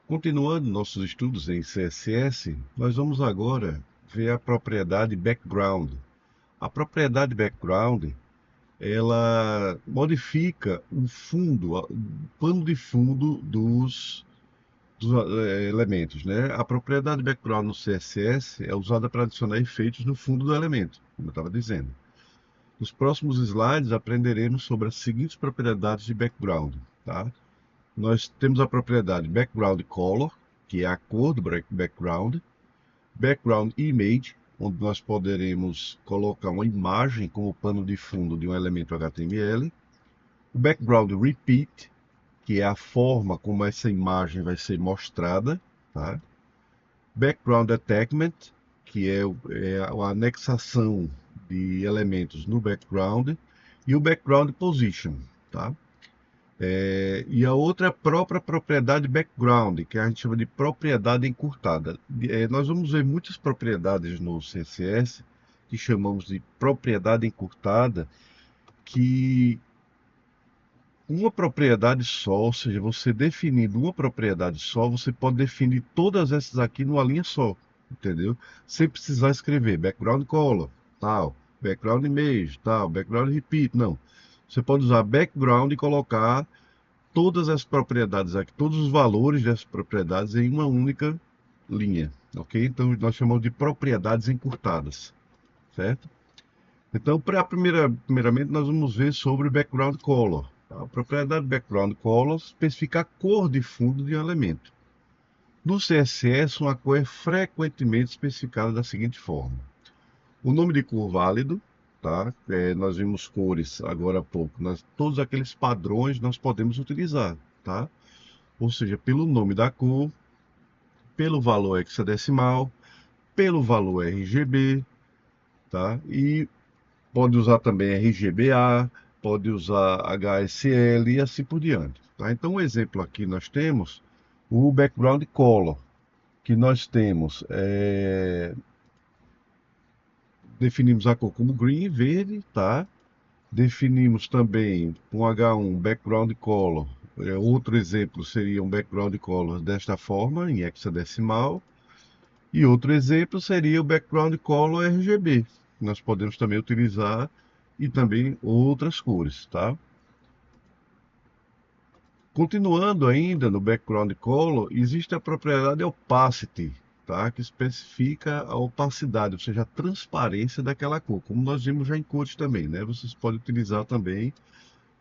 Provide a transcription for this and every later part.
Continuando nossos estudos em CSS, nós vamos agora ver a propriedade background. A propriedade background, ela modifica o fundo, o pano de fundo dos elementos, né? A propriedade background no CSS é usada para adicionar efeitos no fundo do elemento, como eu estava dizendo. Nos próximos slides aprenderemos sobre as seguintes propriedades de background, tá? Nós temos a propriedade background color, que é a cor do background, background image, onde nós poderemos colocar uma imagem como pano de fundo de um elemento HTML, o background repeat, que é a forma como essa imagem vai ser mostrada, tá? Background attachment, que é a anexação de elementos no background, e o background position, tá? E a outra é a própria propriedade background, que a gente chama de propriedade encurtada. Nós vamos ver muitas propriedades no CSS que chamamos de propriedade encurtada, que uma propriedade só, ou seja, você definindo uma propriedade só, você pode definir todas essas aqui numa linha só, entendeu? Sem precisar escrever background color, tal, background image, tal, background repeat, não. Você pode usar background e colocar todas as propriedades aqui, todos os valores dessas propriedades em uma única linha, ok? Então nós chamamos de propriedades encurtadas, certo? Então, primeiramente, nós vamos ver sobre o background color. Tá? A propriedade background color especifica a cor de fundo de um elemento. No CSS, uma cor é frequentemente especificada da seguinte forma: o nome de cor válido, tá? Nós vimos cores agora há pouco, todos aqueles padrões nós podemos utilizar, tá? Ou seja, pelo nome da cor, pelo valor hexadecimal, pelo valor RGB, tá? E pode usar também RGBA, pode usar HSL e assim por diante, tá? Então, um exemplo aqui nós temos o background color, que nós temos, definimos a cor como green, verde, tá? Definimos também com H1 background color. Outro exemplo seria um background color desta forma, em hexadecimal. E outro exemplo seria o background color RGB. Nós podemos também utilizar e também outras cores, tá? Continuando ainda no background color, existe a propriedade opacity, tá? Que especifica a opacidade, ou seja, a transparência daquela cor, como nós vimos já em cores também, né? Vocês podem utilizar também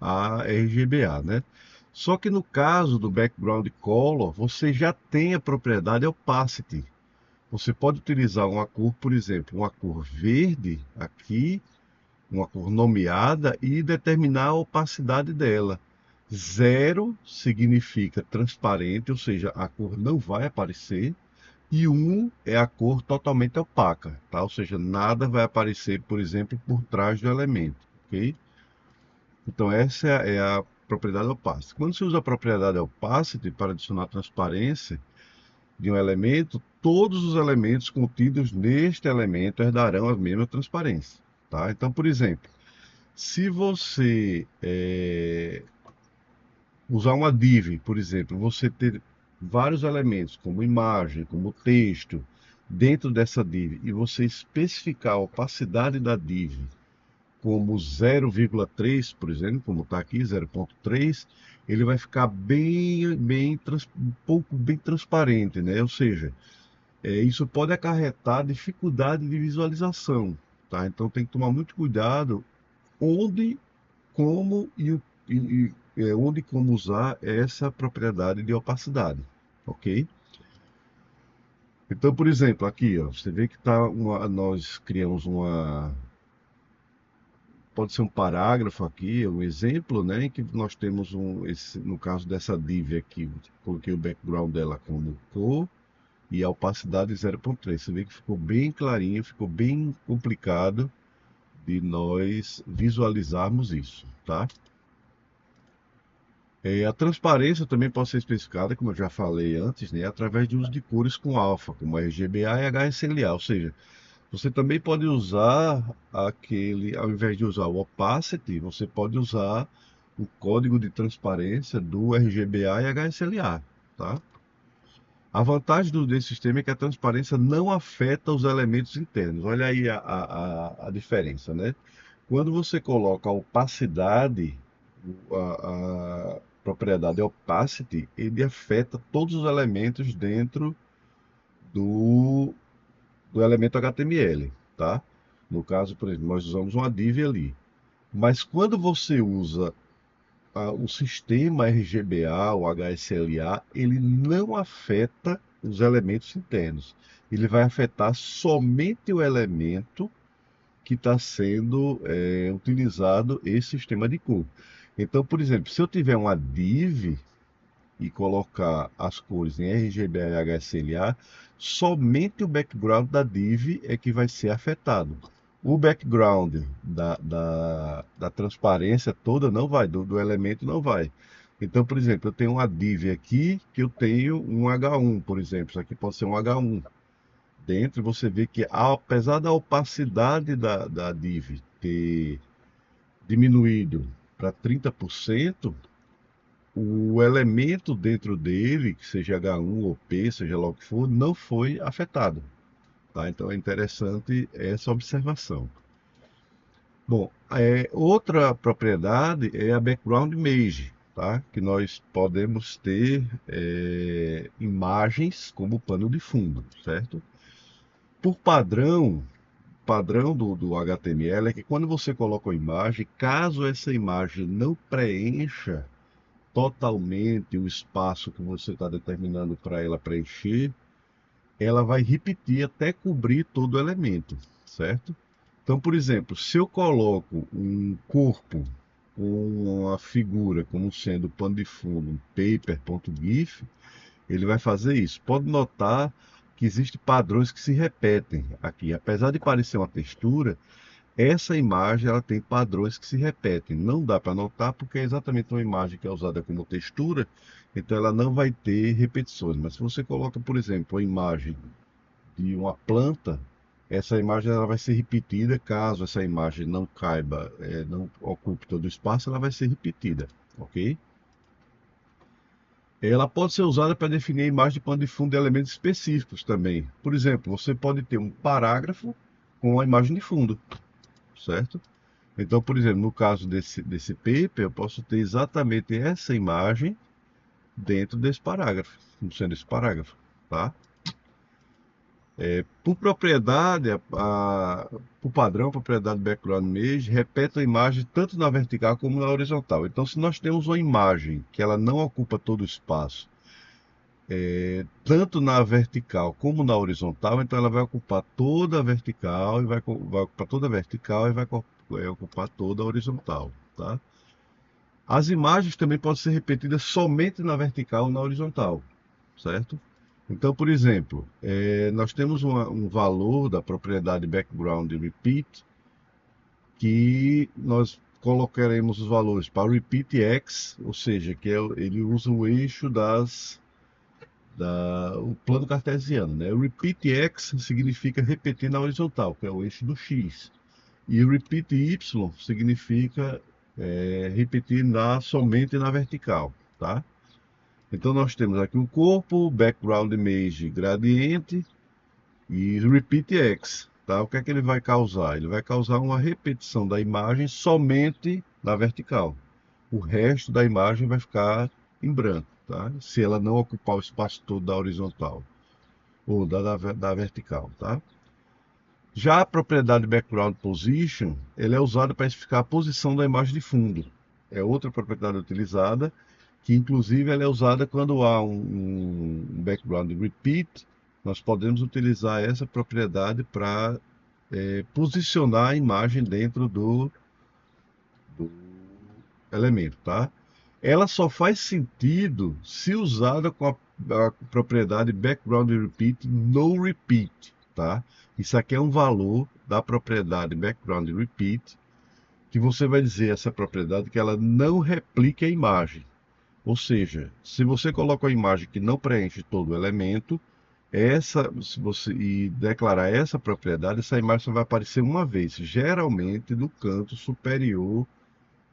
a RGBA, né? Só que no caso do background color, você já tem a propriedade opacity. Você pode utilizar uma cor, por exemplo, uma cor verde aqui, uma cor nomeada e determinar a opacidade dela. Zero significa transparente, ou seja, a cor não vai aparecer. E um é a cor totalmente opaca, tá? Ou seja, nada vai aparecer, por exemplo, por trás do elemento, ok? Então essa é a propriedade opacity. Quando se usa a propriedade opacity para adicionar transparência de um elemento, todos os elementos contidos neste elemento herdarão a mesma transparência, tá? Então, por exemplo, se você usar uma div, por exemplo, você ter vários elementos, como imagem, como texto, dentro dessa div, e você especificar a opacidade da div como 0,3, por exemplo, como está aqui, 0,3, ele vai ficar um pouco bem transparente, né? Ou seja, isso pode acarretar dificuldade de visualização, tá? Então tem que tomar muito cuidado onde, como onde e como usar essa propriedade de opacidade, ok? Então, por exemplo, aqui, ó, você vê que nós criamos pode ser um parágrafo aqui, um exemplo, né, em que nós temos no caso dessa div aqui, coloquei o background dela como cor, e a opacidade 0,3. Você vê que ficou bem clarinho, ficou bem complicado de nós visualizarmos isso, tá? A transparência também pode ser especificada, como eu já falei antes, né, através de uso de cores com alfa, como RGBA e HSLA, ou seja, você também pode usar ao invés de usar o opacity, você pode usar o código de transparência do RGBA e HSLA, tá? A vantagem desse sistema é que a transparência não afeta os elementos internos. Olha aí a diferença, né? Quando você coloca a opacidade, a propriedade opacity, ele afeta todos os elementos dentro do, do elemento HTML, tá? No caso, por exemplo, nós usamos uma div ali. Mas quando você usa o sistema RGBA, o HSLA, ele não afeta os elementos internos. Ele vai afetar somente o elemento que está sendo utilizado esse sistema de cor. Então, por exemplo, se eu tiver uma div e colocar as cores em RGBA e HSLA, somente o background da div é que vai ser afetado. O background da transparência toda não vai, do elemento não vai. Então, por exemplo, eu tenho uma div aqui que eu tenho um H1, por exemplo. Isso aqui pode ser um H1. Dentro você vê que, apesar da opacidade da div ter diminuído para 30%, o elemento dentro dele, que seja H1 ou P, seja lá o que for, não foi afetado. Tá? Então é interessante essa observação. Bom, outra propriedade é a background image, tá? Que nós podemos ter imagens como pano de fundo, certo? Por padrão do HTML é que quando você coloca uma imagem, caso essa imagem não preencha totalmente o espaço que você está determinando para ela preencher, ela vai repetir até cobrir todo o elemento, certo? Então, por exemplo, se eu coloco um corpo com uma figura como sendo pano de fundo, um paper.gif, ele vai fazer isso. Pode notar que existem padrões que se repetem aqui. Apesar de parecer uma textura, essa imagem ela tem padrões que se repetem. Não dá para notar porque é exatamente uma imagem que é usada como textura, então ela não vai ter repetições. Mas se você coloca, por exemplo, a imagem de uma planta, essa imagem ela vai ser repetida. Caso essa imagem não caiba, não ocupe todo o espaço, ela vai ser repetida, ok? Ela pode ser usada para definir a imagem de pano de fundo de elementos específicos também. Por exemplo, você pode ter um parágrafo com a imagem de fundo, certo? Então, por exemplo, no caso desse paper, eu posso ter exatamente essa imagem dentro desse parágrafo, como sendo esse parágrafo, tá? Por propriedade, por padrão, a propriedade background image repete a imagem tanto na vertical como na horizontal. Então, se nós temos uma imagem que ela não ocupa todo o espaço, tanto na vertical como na horizontal, então ela vai ocupar toda a vertical e vai ocupar toda a vertical e vai ocupar toda a horizontal, tá? As imagens também podem ser repetidas somente na vertical ou na horizontal, certo? Então, por exemplo, nós temos um valor da propriedade background repeat que nós colocaremos os valores para repeat x, ou seja, ele usa o eixo o plano cartesiano, né? O repeat x significa repetir na horizontal, que é o eixo do x. E o repeat y significa repetir somente na vertical, tá? Então nós temos aqui um corpo, background image gradiente e repeat x, tá? O que é que ele vai causar? Ele vai causar uma repetição da imagem somente na vertical. O resto da imagem vai ficar em branco, tá? Se ela não ocupar o espaço todo da horizontal ou da vertical, tá? Já a propriedade background position, ela é usada para especificar a posição da imagem de fundo. É outra propriedade utilizada, que inclusive ela é usada quando há um background repeat, nós podemos utilizar essa propriedade para posicionar a imagem dentro do elemento, tá? Ela só faz sentido se usada com a propriedade background repeat no repeat, tá? Isso aqui é um valor da propriedade background repeat que você vai dizer essa propriedade que ela não replica a imagem. Ou seja, se você coloca uma imagem que não preenche todo o elemento, se você declarar essa propriedade, essa imagem só vai aparecer uma vez, geralmente no canto superior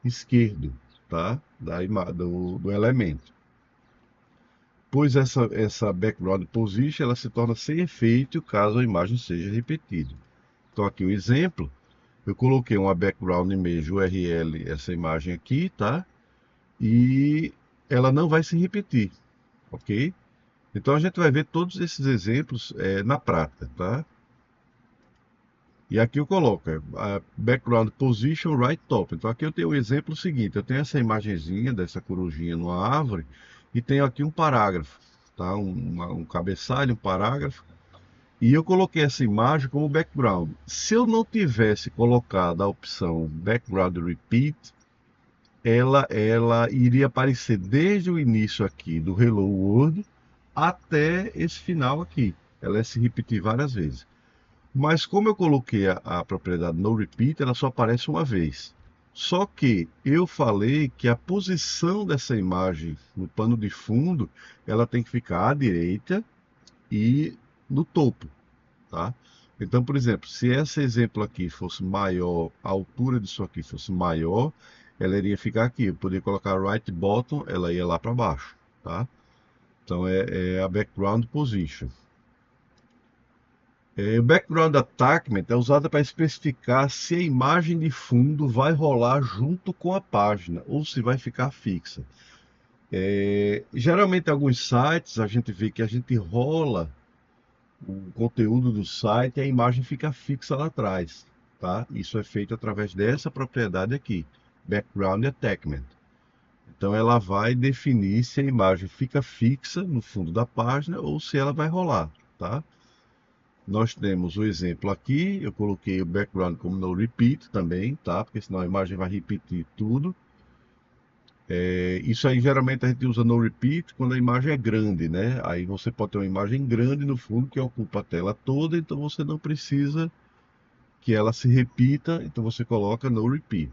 esquerdo, tá? Do elemento. pois essa background position ela se torna sem efeito caso a imagem seja repetida. Então aqui o exemplo, eu coloquei uma background image URL, essa imagem aqui, tá? E ela não vai se repetir, ok? Então a gente vai ver todos esses exemplos na prática, tá? E aqui eu coloco a background position right top. Então aqui eu tenho o exemplo seguinte, eu tenho essa imagenzinha dessa corujinha numa árvore e tenho aqui um parágrafo, tá? Um cabeçalho, um parágrafo. E eu coloquei essa imagem como background. Se eu não tivesse colocado a opção background repeat, ela iria aparecer desde o início aqui do Hello World até esse final aqui. Ela ia se repetir várias vezes. Mas como eu coloquei a propriedade no repeat, ela só aparece uma vez. Só que eu falei que a posição dessa imagem no pano de fundo, ela tem que ficar à direita e no topo, tá? Então, por exemplo, se esse exemplo aqui fosse maior, a altura disso aqui fosse maior, ela iria ficar aqui. Eu poderia colocar right bottom, ela ia lá para baixo, tá? Então é a background position. O background attachment é usada para especificar se a imagem de fundo vai rolar junto com a página ou se vai ficar fixa. Geralmente, em alguns sites, a gente vê que a gente rola o conteúdo do site e a imagem fica fixa lá atrás. Tá? Isso é feito através dessa propriedade aqui, background attachment. Então, ela vai definir se a imagem fica fixa no fundo da página ou se ela vai rolar. Tá? Nós temos o exemplo aqui, eu coloquei o background como no repeat também, tá? Porque senão a imagem vai repetir tudo. Isso aí geralmente a gente usa no repeat quando a imagem é grande, né? Aí você pode ter uma imagem grande no fundo que ocupa a tela toda, então você não precisa que ela se repita, então você coloca no repeat.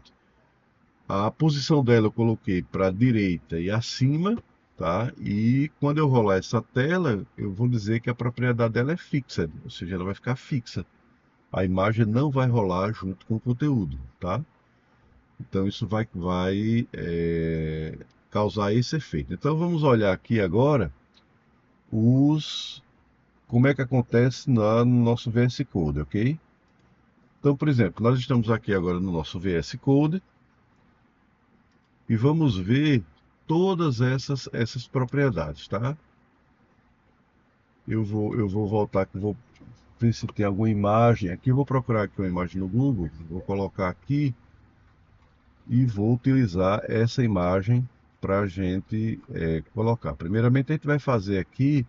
A posição dela eu coloquei para a direita e acima, tá? E quando eu rolar essa tela, eu vou dizer que a propriedade dela é fixed, ou seja, ela vai ficar fixa. A imagem não vai rolar junto com o conteúdo, tá? Então isso vai causar esse efeito. Então vamos olhar aqui agora como é que acontece no nosso VS Code, ok? Então, por exemplo, nós estamos aqui agora no nosso VS Code e vamos ver todas essas propriedades, tá? Eu vou voltar aqui, vou ver se tem alguma imagem aqui. Eu vou procurar aqui uma imagem no Google, vou colocar aqui e vou utilizar essa imagem para a gente colocar. Primeiramente, a gente vai fazer aqui,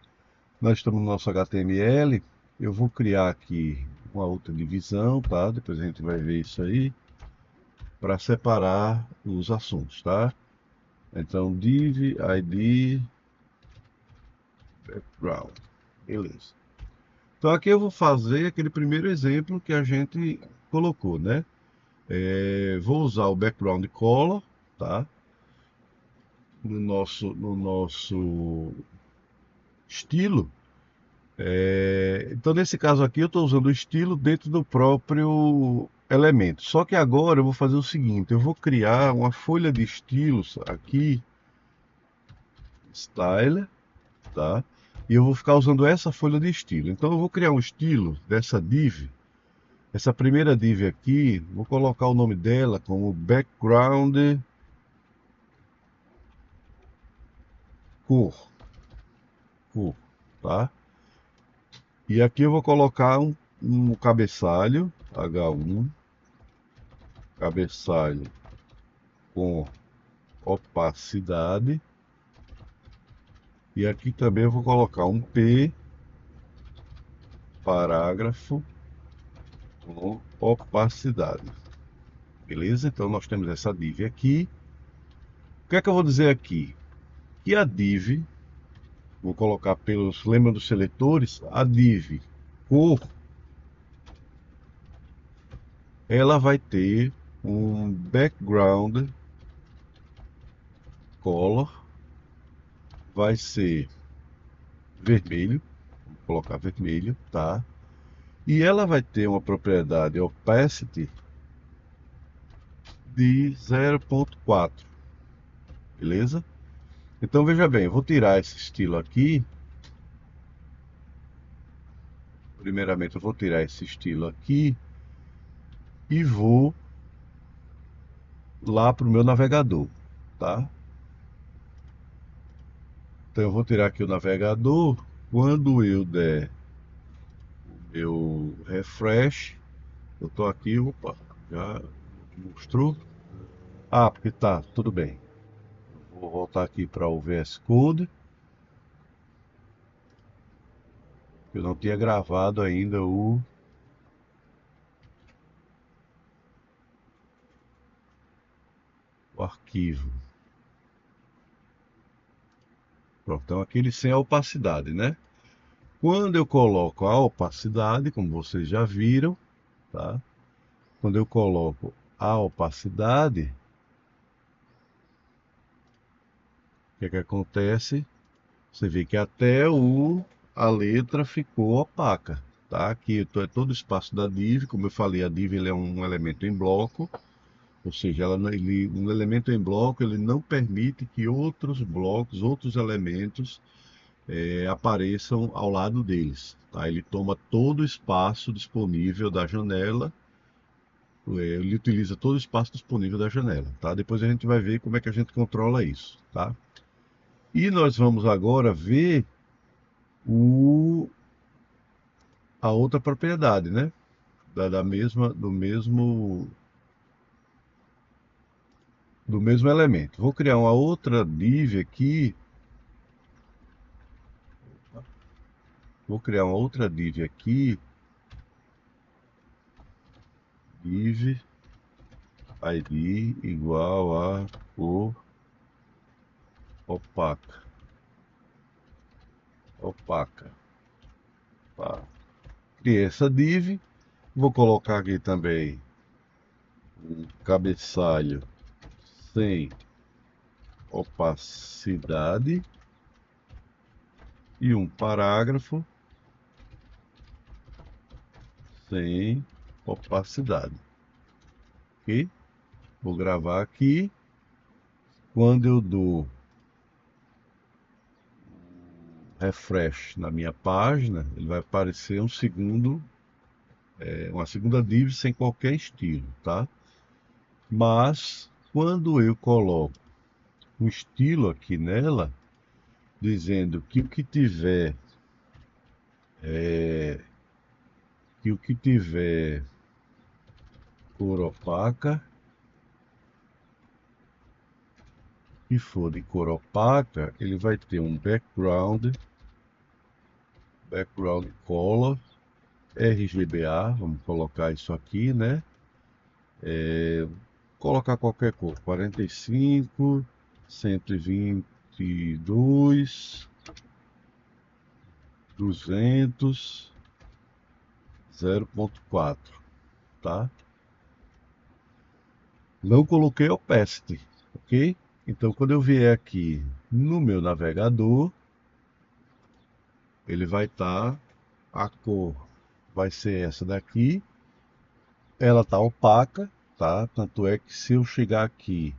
nós estamos no nosso HTML, eu vou criar aqui uma outra divisão, tá? Depois a gente vai ver isso aí, para separar os assuntos, tá? Então, div, id, background, beleza. Então aqui eu vou fazer aquele primeiro exemplo que a gente colocou, né? Vou usar o background color, tá? No nosso estilo. Então, nesse caso aqui, eu estou usando o estilo dentro do próprio elemento. Só que agora eu vou fazer o seguinte: eu vou criar uma folha de estilos aqui, style, tá? E eu vou ficar usando essa folha de estilo. Então, eu vou criar um estilo dessa div. Essa primeira div aqui, vou colocar o nome dela como background cor, tá? E aqui eu vou colocar um cabeçalho H1, cabeçalho com opacidade. E aqui também eu vou colocar um P, parágrafo com opacidade. Beleza? Então nós temos essa div aqui. O que é que eu vou dizer aqui? Que a div, vou colocar pelos, lembra dos seletores? A div cor, ela vai ter um background color, vai ser vermelho, vou colocar vermelho, tá? E ela vai ter uma propriedade opacity de 0.4, beleza? Então veja bem, eu vou tirar esse estilo aqui. Primeiramente eu vou tirar esse estilo aqui e vou lá para o meu navegador, tá? Então eu vou tirar aqui o navegador. Quando eu der eu refresh, eu tô aqui, opa, já mostrou. Ah, porque tá, tudo bem. Vou voltar aqui para o VS Code. Eu não tinha gravado ainda o arquivo. Pronto, então aquele sem a opacidade, né? Quando eu coloco a opacidade, como vocês já viram, tá? Quando eu coloco a opacidade, o que é que acontece? Você vê que até a letra ficou opaca, tá? Aqui é todo o espaço da div, como eu falei, a div ele é um elemento em bloco, ou seja, um elemento em bloco ele não permite que outros blocos, outros elementos apareçam ao lado deles, tá? Ele toma todo o espaço disponível da janela, ele utiliza todo o espaço disponível da janela, tá? Depois a gente vai ver como é que a gente controla isso, tá? E nós vamos agora ver o, a outra propriedade, né? Da mesma, do mesmo elemento. Vou criar uma outra div aqui. Vou criar uma outra div aqui. Div id igual a cor opaca. Opaca. Tá. Criei essa div. Vou colocar aqui também um cabeçalho sem opacidade e um parágrafo sem opacidade, ok? Vou gravar aqui. Quando eu dou refresh na minha página, ele vai aparecer uma segunda div sem qualquer estilo, tá? Mas quando eu coloco um estilo aqui nela, dizendo que o que tiver cor opaca e for de cor opaca, ele vai ter um background color RGBA, vamos colocar isso aqui, né? Colocar qualquer cor, 45, 122, 200, 0.4, tá? Não coloquei opacity, ok? Então, quando eu vier aqui no meu navegador, ele vai estar, a cor vai ser essa daqui, ela tá opaca, tá? Tanto é que se eu chegar aqui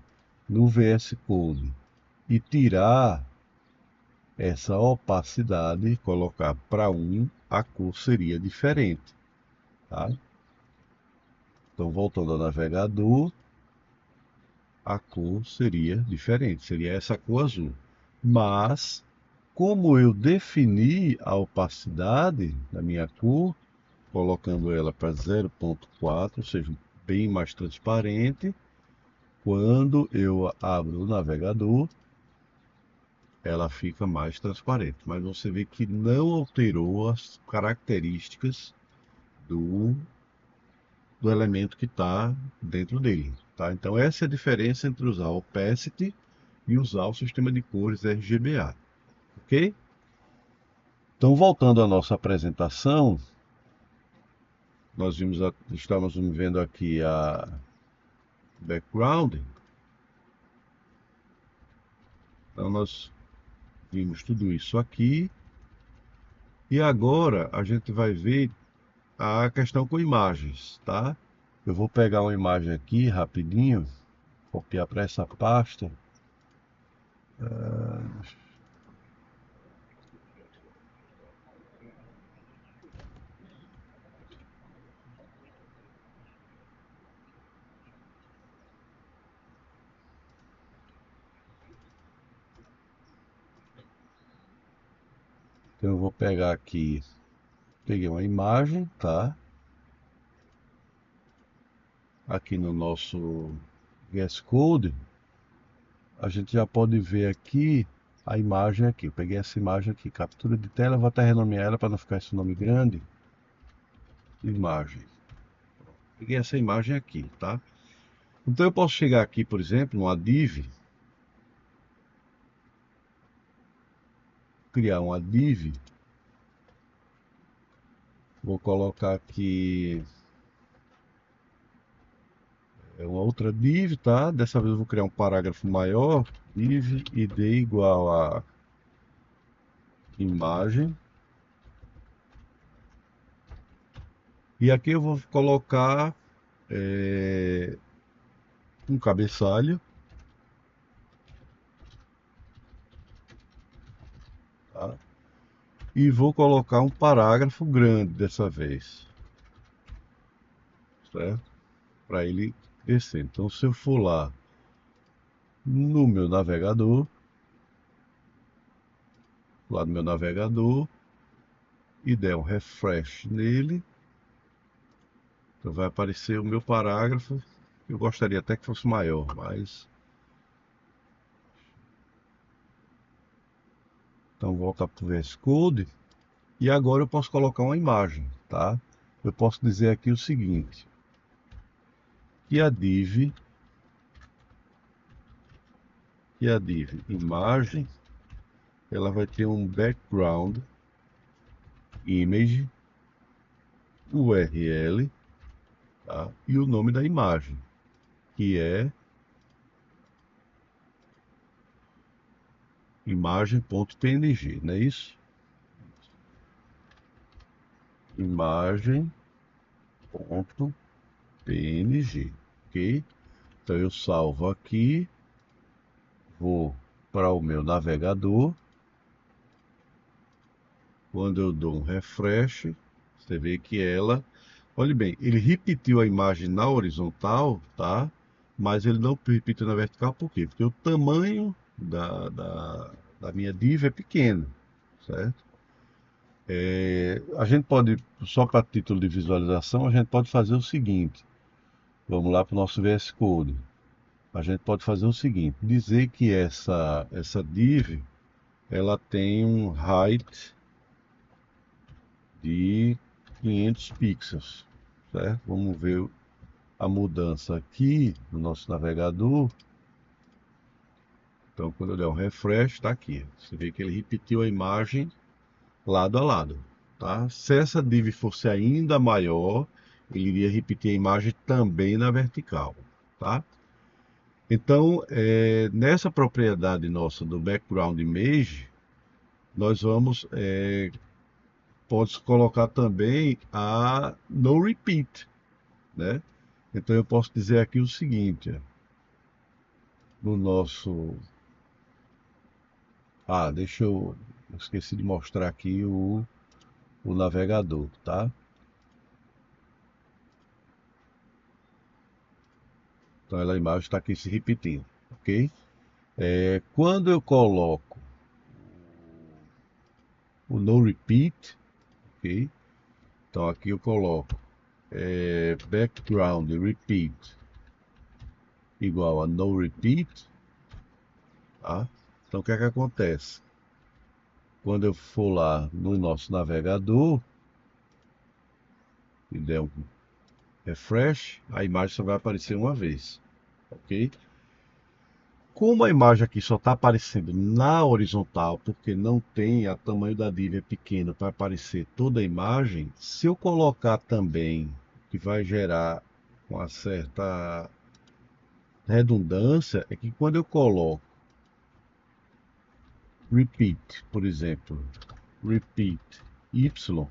no VS Code e tirar essa opacidade, colocar para 1, a cor seria diferente, tá? Então, voltando ao navegador, a cor seria diferente, seria essa cor azul. Mas, como eu defini a opacidade da minha cor, colocando ela para 0.4, ou seja, bem mais transparente, quando eu abro o navegador, ela fica mais transparente. Mas você vê que não alterou as características do, do elemento que está dentro dele. Tá? Então essa é a diferença entre usar o opacity e usar o sistema de cores RGBA. Ok? Então voltando à nossa apresentação, estamos vendo aqui a background. Então nós vimos tudo isso aqui. E agora a gente vai ver a questão com imagens, tá? Eu vou pegar uma imagem aqui rapidinho, copiar para essa pasta. Então eu vou pegar aqui, peguei uma imagem, tá? Aqui no nosso VS Code, a gente já pode ver aqui a imagem aqui. Eu peguei essa imagem aqui, captura de tela, vou até renomear ela para não ficar esse nome grande. Imagem. Peguei essa imagem aqui, tá? Então eu posso chegar aqui, por exemplo, numa div, criar uma div. Vou colocar aqui uma outra div, tá? Dessa vez eu vou criar um parágrafo maior, div id igual a imagem. E aqui eu vou colocar um cabeçalho, tá? E vou colocar um parágrafo grande dessa vez, certo? Para ele descer. Então, se eu for lá no meu navegador, lá no meu navegador, e der um refresh nele, então vai aparecer o meu parágrafo. Eu gostaria até que fosse maior, mas então volta para o VS Code e agora eu posso colocar uma imagem, tá? Eu posso dizer aqui o seguinte, que a div imagem, ela vai ter um background image URL, tá? E o nome da imagem, que é imagem.png, não é isso? Imagem.png, ok? Então eu salvo aqui, vou para o meu navegador. Quando eu dou um refresh, você vê que ela, olhe bem, ele repetiu a imagem na horizontal, tá? Mas ele não repetiu na vertical, por quê? Porque o tamanho da minha div é pequeno, certo? A gente pode, só para título de visualização, a gente pode fazer o seguinte. Vamos lá para o nosso VS Code. A gente pode fazer o seguinte, dizer que essa div, ela tem um height de 500 pixels, certo? Vamos ver a mudança aqui no nosso navegador. Então, quando eu der um refresh, está aqui. Você vê que ele repetiu a imagem lado a lado, tá? Se essa div fosse ainda maior, ele iria repetir a imagem também na vertical, tá? Então, nessa propriedade nossa do background image, nós vamos pode colocar também a no repeat, né? Então eu posso dizer aqui o seguinte, no nosso... deixa eu esqueci de mostrar aqui o navegador, tá? Então a imagem está aqui se repetindo, ok? Quando eu coloco o no repeat, ok? Então aqui eu coloco background repeat igual a no repeat, tá? Então o que é que acontece? Quando eu for lá no nosso navegador e der um refresh, a imagem só vai aparecer uma vez, ok? Como a imagem aqui só está aparecendo na horizontal, porque não tem, o tamanho da div é pequeno para aparecer toda a imagem, se eu colocar também, que vai gerar uma certa redundância, é que quando eu coloco repeat, por exemplo, repeat y, o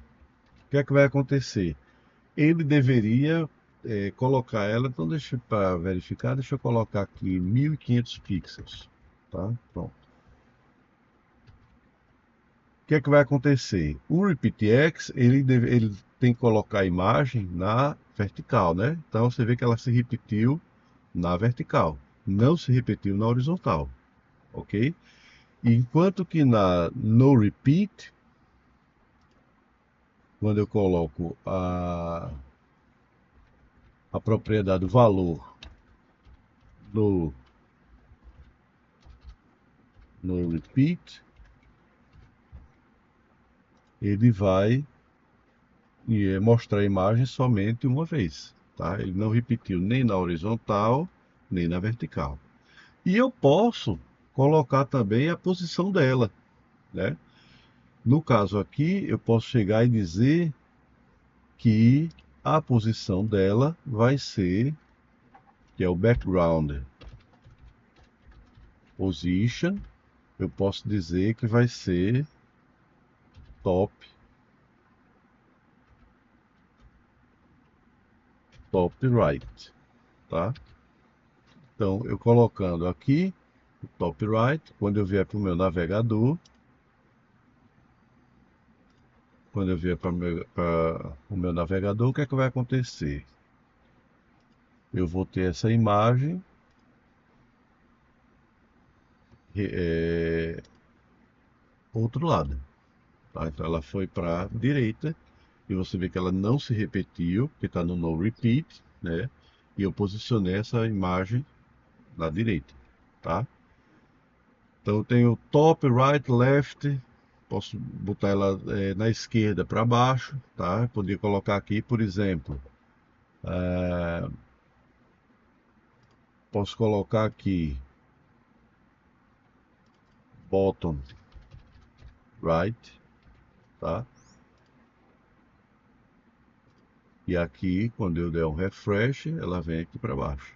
que é que vai acontecer? Ele deveria colocar ela, então deixa para verificar, deixa eu colocar aqui 1500 pixels, tá? Pronto. que é que vai acontecer? O RepeatX, ele tem que colocar a imagem na vertical, né? Então você vê que ela se repetiu na vertical, não se repetiu na horizontal, ok? Enquanto que na no repeat, quando eu coloco a propriedade, o valor no repeat, ele vai mostrar a imagem somente uma vez, tá? Ele não repetiu nem na horizontal, nem na vertical. E eu posso colocar também a posição dela, né? No caso aqui, eu posso chegar e dizer que a posição dela vai ser, que é o background position, eu posso dizer que vai ser top right, tá? Então, eu colocando aqui o top right, quando eu vier para o meu navegador, quando eu vier para o meu navegador, o que é que vai acontecer? Eu vou ter essa imagem outro lado, tá? Então ela foi para a direita e você vê que ela não se repetiu, porque está no no repeat, né? E eu posicionei essa imagem na direita, tá? Então eu tenho top, right, left, posso botar ela na esquerda para baixo, tá? Eu poderia colocar aqui, por exemplo, posso colocar aqui bottom right, tá? E aqui, quando eu der um refresh, ela vem aqui para baixo,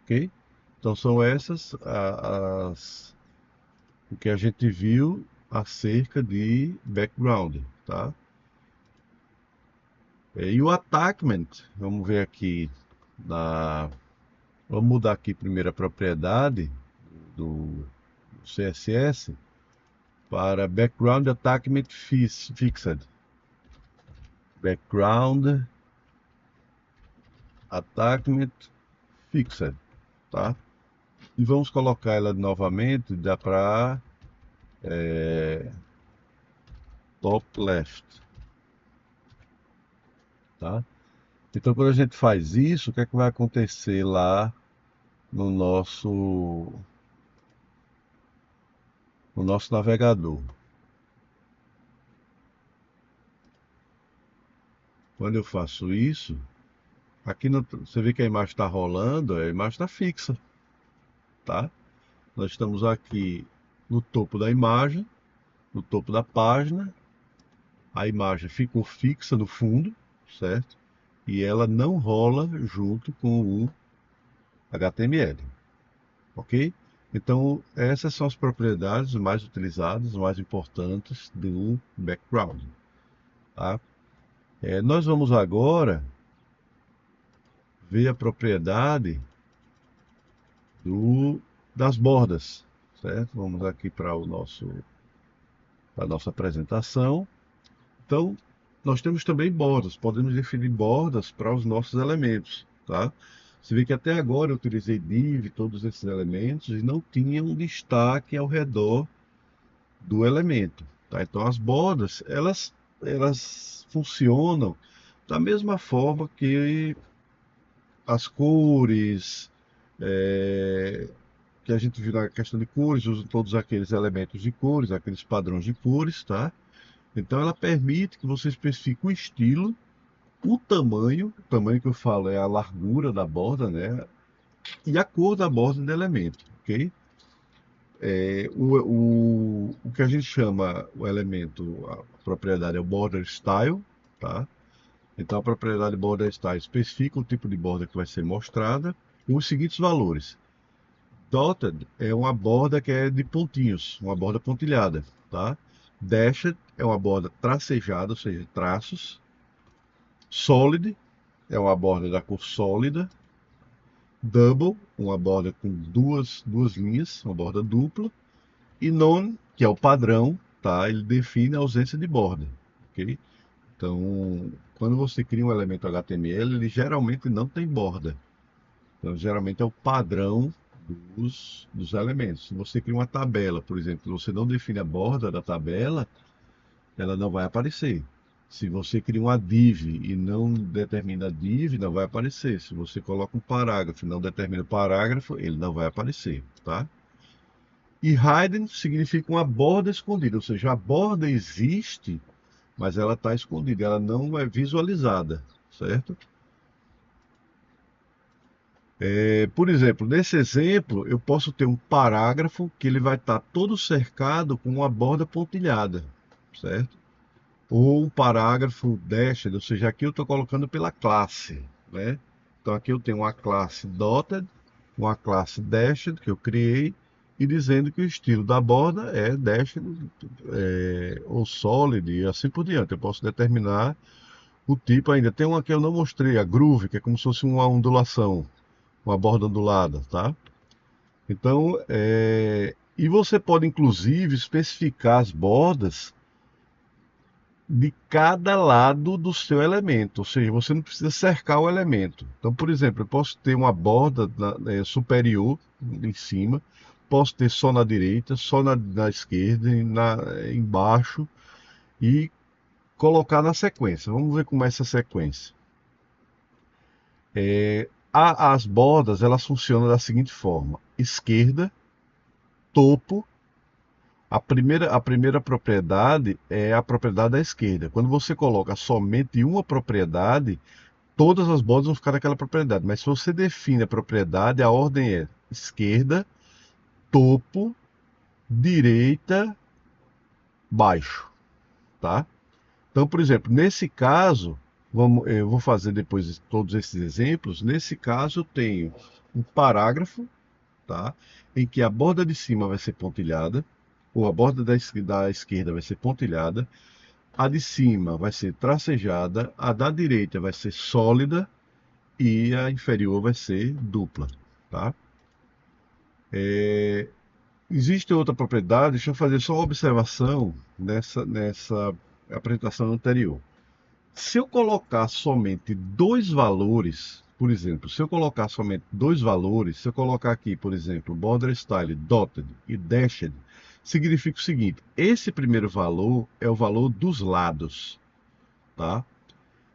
ok? Então são essas o que a gente viu acerca de background, tá? E o attachment, vamos ver aqui vamos mudar aqui primeiro a propriedade do CSS para background attachment fixed. Background attachment fixed, tá? E vamos colocar ela novamente, dá para top left, tá? Então quando a gente faz isso, o que é que vai acontecer lá no nosso navegador? Quando eu faço isso, aqui você vê que a imagem está rolando, a imagem está fixa, tá? Nós estamos aqui no topo da imagem, no topo da página, a imagem ficou fixa no fundo, certo? E ela não rola junto com o HTML, ok? Então, essas são as propriedades mais utilizadas, mais importantes do background, tá? Nós vamos agora ver a propriedade das bordas, certo? Vamos aqui para a nossa apresentação. Então, nós temos também bordas, podemos definir bordas para os nossos elementos, tá? Você vê que até agora eu utilizei div, todos esses elementos, e não tinha um destaque ao redor do elemento, tá? Então, as bordas, elas funcionam da mesma forma que as cores, que a gente viu na questão de cores, usa todos aqueles elementos de cores, aqueles padrões de cores, tá? Então ela permite que você especifique o estilo, o tamanho que eu falo é a largura da borda, né? E a cor da borda do elemento, ok? O que a gente chama o elemento, a propriedade é o border style, tá? Então a propriedade border style especifica o tipo de borda que vai ser mostrada com os seguintes valores. Dotted é uma borda que é de pontinhos, uma borda pontilhada, tá? Dashed é uma borda tracejada, ou seja, traços. Solid é uma borda da cor sólida. Double, uma borda com duas linhas, uma borda dupla. E none, que é o padrão, tá? Ele define a ausência de borda, ok? Então, quando você cria um elemento HTML, ele geralmente não tem borda. Então, geralmente é o padrão dos elementos. Se você cria uma tabela, por exemplo, você não define a borda da tabela, ela não vai aparecer. Se você cria uma div e não determina a div, não vai aparecer. Se você coloca um parágrafo e não determina o parágrafo, ele não vai aparecer, tá? E hidden significa uma borda escondida, ou seja, a borda existe, mas ela está escondida, ela não é visualizada, certo? Por exemplo, nesse exemplo, eu posso ter um parágrafo que ele vai estar todo cercado com uma borda pontilhada, certo? Ou um parágrafo dashed, ou seja, aqui eu estou colocando pela classe, né? Então aqui eu tenho uma classe dotted, uma classe dashed que eu criei, e dizendo que o estilo da borda é dashed, ou solid e assim por diante. Eu posso determinar o tipo ainda. Tem uma que eu não mostrei, a groove, que é como se fosse uma ondulação, uma borda ondulada, tá? Então, e você pode inclusive especificar as bordas de cada lado do seu elemento, ou seja, você não precisa cercar o elemento. Então, por exemplo, eu posso ter uma borda superior em cima, posso ter só na direita, só na esquerda, embaixo e colocar na sequência. Vamos ver como é essa sequência. As bordas elas funcionam da seguinte forma: esquerda, topo. A primeira propriedade é a propriedade da esquerda. Quando você coloca somente uma propriedade, todas as bordas vão ficar naquela propriedade. Mas se você define a propriedade, a ordem é esquerda, topo, direita, baixo, tá? Então, por exemplo, nesse caso, eu vou fazer depois todos esses exemplos. Nesse caso, eu tenho um parágrafo, tá? Em que a borda de cima vai ser pontilhada, ou a borda da esquerda vai ser pontilhada, a de cima vai ser tracejada, a da direita vai ser sólida e a inferior vai ser dupla, tá? Existe outra propriedade, deixa eu fazer só uma observação nessa apresentação anterior. Se eu colocar somente dois valores, por exemplo, se eu colocar somente dois valores, se eu colocar aqui, por exemplo, border style dotted e dashed, significa o seguinte: esse primeiro valor é o valor dos lados, tá?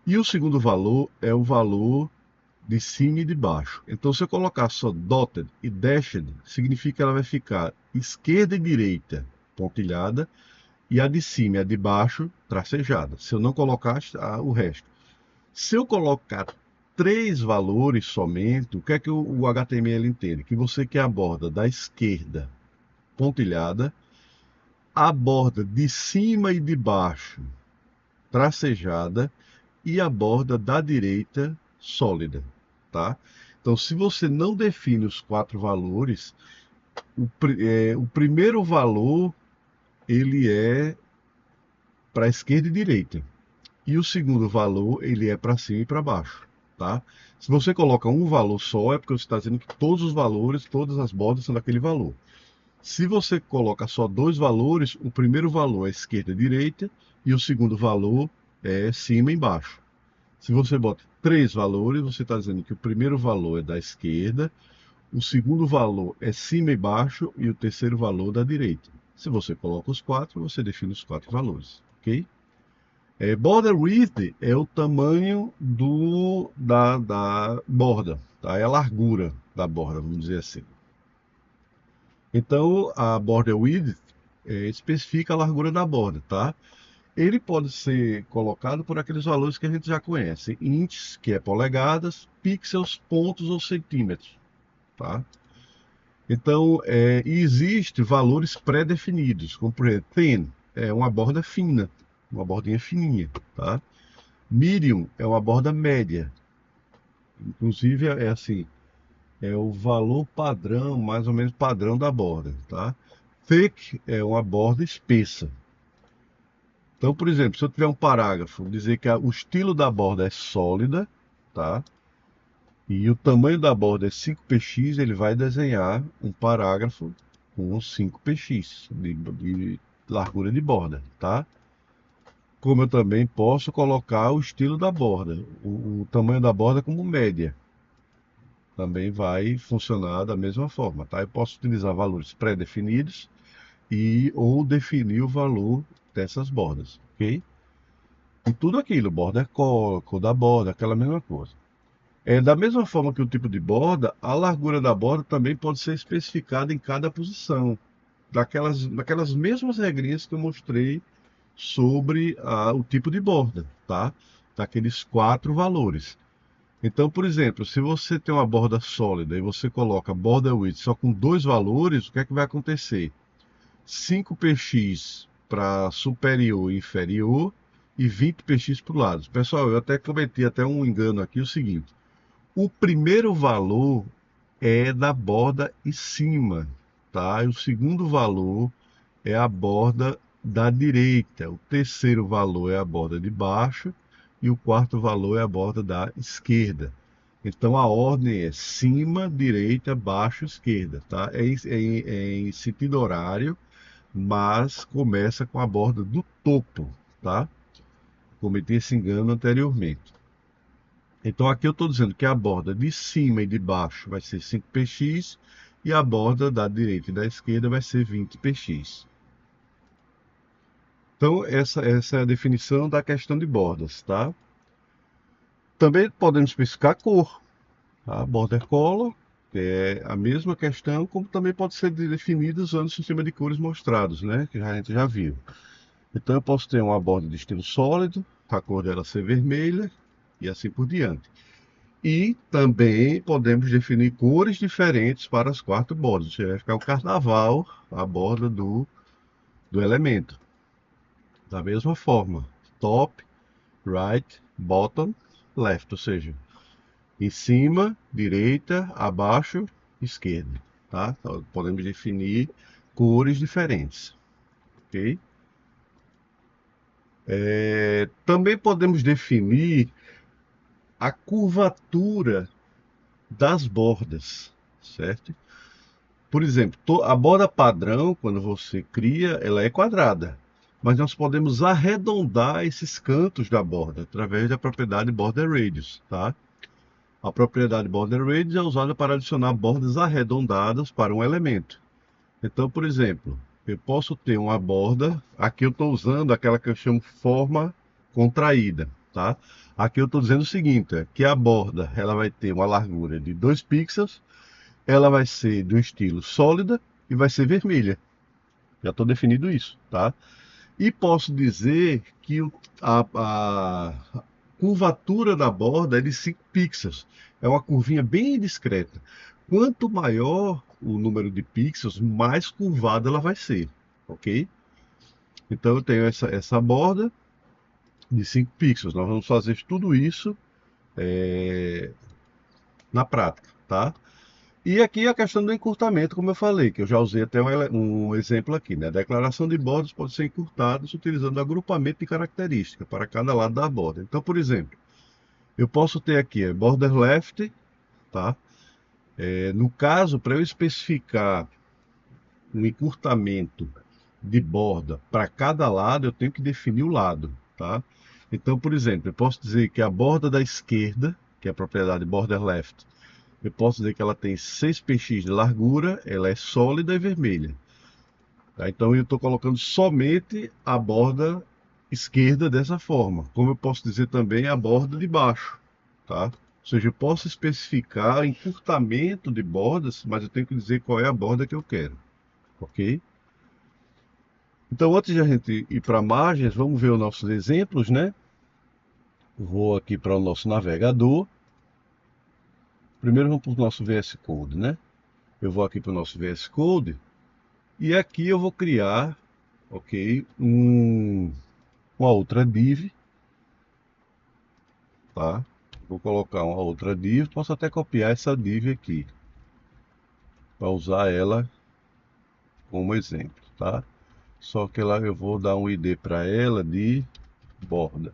E o segundo valor é o valor de cima e de baixo. Então, se eu colocar só dotted e dashed, significa que ela vai ficar esquerda e direita pontilhada e a de cima e a de baixo tracejada. Se eu não colocar o resto. Se eu colocar três valores somente, o que é que o HTML entende? Que você quer a borda da esquerda pontilhada, a borda de cima e de baixo tracejada e a borda da direita sólida, tá? Então, se você não define os quatro valores, o primeiro valor ele é para esquerda e direita. E o segundo valor, ele é para cima e para baixo, tá? Se você coloca um valor só, é porque você está dizendo que todos os valores, todas as bordas são daquele valor. Se você coloca só dois valores, o primeiro valor é esquerda e direita e o segundo valor é cima e embaixo. Se você bota três valores, você está dizendo que o primeiro valor é da esquerda, o segundo valor é cima e baixo e o terceiro valor da direita. Se você coloca os quatro, você define os quatro valores, ok? Border width é o tamanho da borda, tá? É a largura da borda, vamos dizer assim. Então, a border width especifica a largura da borda, tá? Ele pode ser colocado por aqueles valores que a gente já conhece: inches, que é polegadas, pixels, pontos ou centímetros, tá? Então, existe valores pré-definidos, como por exemplo, thin é uma borda fina, uma bordinha fininha, tá? Medium é uma borda média, inclusive é assim, é o valor padrão, mais ou menos padrão da borda, tá? Thick é uma borda espessa. Então, por exemplo, se eu tiver um parágrafo, dizer que o estilo da borda é sólida, tá? E o tamanho da borda é 5px, ele vai desenhar um parágrafo com 5px de largura de borda, tá? Como eu também posso colocar o estilo da borda, o tamanho da borda como média. Também vai funcionar da mesma forma, tá? Eu posso utilizar valores pré-definidos e ou definir o valor dessas bordas, ok? E tudo aquilo, border color, cor da borda, aquela mesma coisa. Da mesma forma que o tipo de borda, a largura da borda também pode ser especificada em cada posição, daquelas mesmas regrinhas que eu mostrei sobre o tipo de borda, tá? Daqueles 4 valores. Então, por exemplo, se você tem uma borda sólida e você coloca border width só com 2 valores, o que é que vai acontecer? 5 px para superior e inferior e 20 px para o lado. Pessoal, eu até cometi até um engano aqui, o seguinte. O primeiro valor é da borda em cima, tá? E o segundo valor é a borda da direita. O terceiro valor é a borda de baixo e o quarto valor é a borda da esquerda. Então a ordem é cima, direita, baixo, esquerda, tá? É em sentido horário, mas começa com a borda do topo, tá? Cometi esse engano anteriormente. Então aqui eu estou dizendo que a borda de cima e de baixo vai ser 5 px e a borda da direita e da esquerda vai ser 20 px. Então essa é a definição da questão de bordas, tá? Também podemos especificar a cor, tá? Border color é a mesma questão, como também pode ser definida usando o sistema de cores mostrados, né? Que a gente já viu. Então eu posso ter uma borda de estilo sólido, a cor dela ser vermelha e assim por diante. E também podemos definir cores diferentes para as 4 bordas. Vai ficar o carnaval, a borda do elemento. Da mesma forma, top, right, bottom, left, ou seja, em cima, direita, abaixo, esquerda. Tá? Então, podemos definir cores diferentes. Ok? Também podemos definir a curvatura das bordas, certo? Por exemplo, a borda padrão, quando você cria, ela é quadrada. Mas nós podemos arredondar esses cantos da borda através da propriedade border radius, tá? A propriedade border radius é usada para adicionar bordas arredondadas para um elemento. Então, por exemplo, eu posso ter uma borda, aqui eu estou usando aquela que eu chamo forma contraída, tá? Aqui eu estou dizendo o seguinte, que a borda ela vai ter uma largura de 2 pixels, ela vai ser do estilo sólida e vai ser vermelha. Já estou definindo isso, tá? E posso dizer que a curvatura da borda é de 5 pixels. É uma curvinha bem discreta. Quanto maior o número de pixels, mais curvada ela vai ser, ok? Então eu tenho essa borda de 5 pixels. Nós vamos fazer tudo isso na prática, tá? E aqui a questão do encurtamento, como eu falei, que eu já usei até um exemplo aqui, né? A declaração de bordas pode ser encurtada utilizando agrupamento de características para cada lado da borda. Então, por exemplo, eu posso ter aqui border left, tá? No caso, para eu especificar um encurtamento de borda para cada lado, eu tenho que definir o lado, tá? Então, por exemplo, eu posso dizer que a borda da esquerda, que é a propriedade border left, eu posso dizer que ela tem 6 px de largura, ela é sólida e vermelha. Tá? Então eu estou colocando somente a borda esquerda dessa forma. Como eu posso dizer também a borda de baixo. Tá? Ou seja, eu posso especificar encurtamento de bordas, mas eu tenho que dizer qual é a borda que eu quero. Ok? Então antes de a gente ir para margens, vamos ver os nossos exemplos, né? Vou aqui para o nosso navegador. Primeiro vamos para o nosso VS Code, né? Eu vou aqui para o nosso VS Code e aqui eu vou criar, ok, uma outra div, tá? Vou colocar uma outra div, posso até copiar essa div aqui para usar ela como exemplo, tá? Só que lá eu vou dar um ID para ela de borda.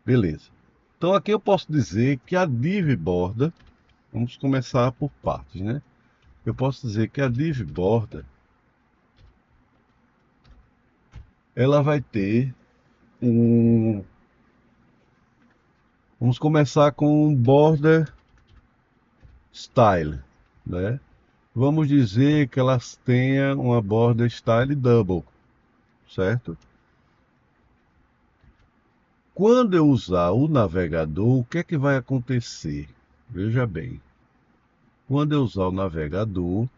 Beleza. Então aqui eu posso dizer que a div borda, vamos começar por partes, né? Eu posso dizer que a div borda ela vai ter um... Vamos começar com um border style, né? Vamos dizer que elas tenham uma border style double, certo? Quando eu usar o navegador, o que é que vai acontecer? Veja bem, quando eu usar o navegador,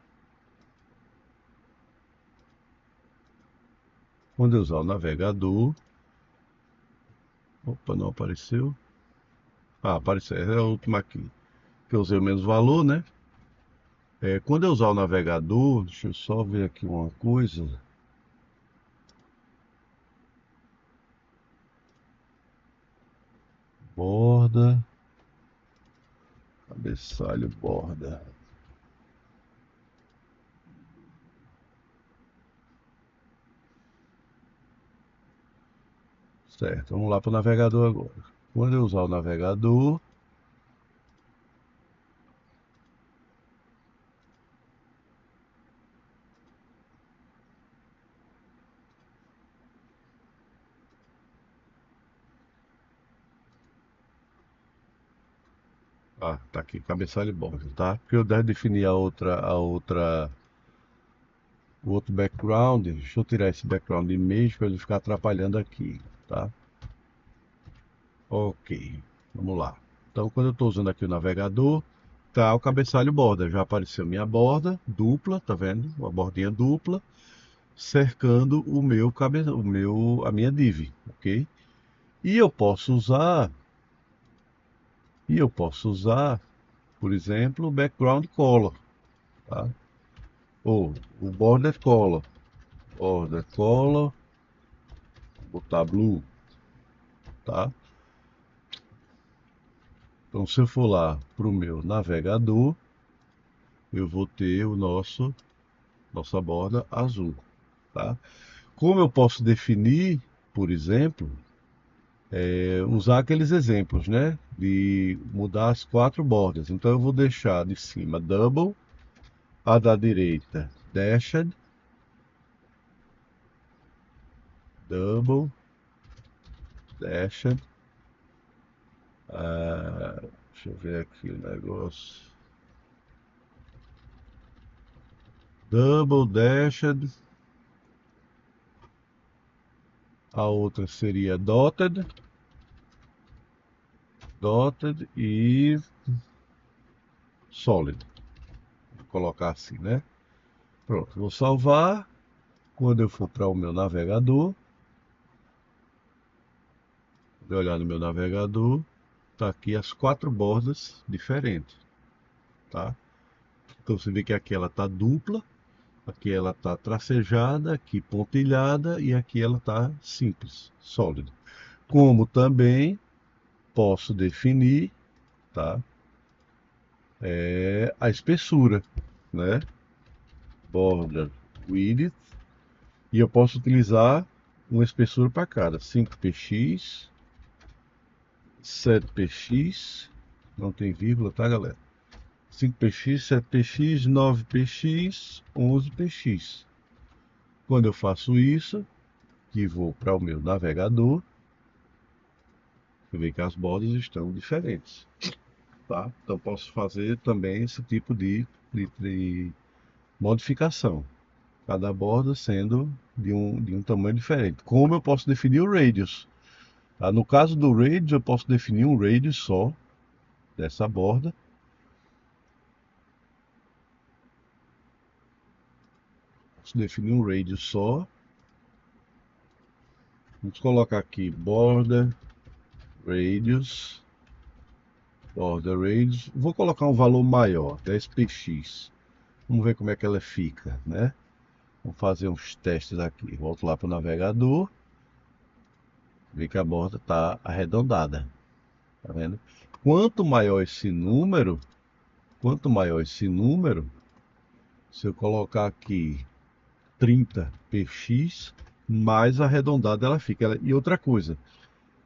quando eu usar o navegador, opa, não apareceu. Ah, apareceu, é a última aqui, que eu usei o menos valor, né? Quando eu usar o navegador, deixa eu só ver aqui uma coisa. Borda, cabeçalho, borda. Certo, vamos lá para o navegador agora. Quando eu usar o navegador, tá aqui, cabeçalho e borda, tá? Porque eu deve definir o outro background. Deixa eu tirar esse background image para ele ficar atrapalhando aqui, tá? Ok, vamos lá. Então, quando eu estou usando aqui o navegador, tá o cabeçalho borda. Já apareceu minha borda dupla, tá vendo? Uma bordinha dupla, cercando a minha div, ok? E eu posso usar, por exemplo, o background color, tá? Ou o border color, botar blue, tá? Então, se eu for lá para o meu navegador, eu vou ter nossa borda azul, tá? Como eu posso definir, por exemplo, usar aqueles exemplos, né? De mudar as quatro bordas. Então eu vou deixar de cima double, a da direita dashed, double, dashed, deixa eu ver aqui o negócio, double, dashed, a outra seria dotted e solid. Vou colocar assim, né? Pronto, vou salvar. Quando eu for para o meu navegador, vou olhar no meu navegador, tá aqui as quatro bordas diferentes, tá? Então você vê que aqui ela tá dupla, aqui ela tá tracejada, aqui pontilhada e aqui ela tá simples, sólida. Como também posso definir, tá? A espessura, né? Border width, e eu posso utilizar uma espessura para cada, 5px, 7px, não tem vírgula, tá, galera? 5px, 7px, 9px, 11px. Quando eu faço isso, que vou para o meu navegador, você vê que as bordas estão diferentes, tá? Então posso fazer também esse tipo de modificação, cada borda sendo de um tamanho diferente. Como eu posso definir o radius? Tá? No caso do radius, eu posso definir um radius só dessa borda. Posso definir um radius só. Vamos colocar aqui radius, border radius. Vou colocar um valor maior, 10px. Vamos ver como é que ela fica, né? Vamos fazer uns testes aqui. Volto lá para o navegador. Vê que a borda está arredondada. Tá vendo? Quanto maior esse número, se eu colocar aqui 30px, mais arredondada ela fica. E outra coisa,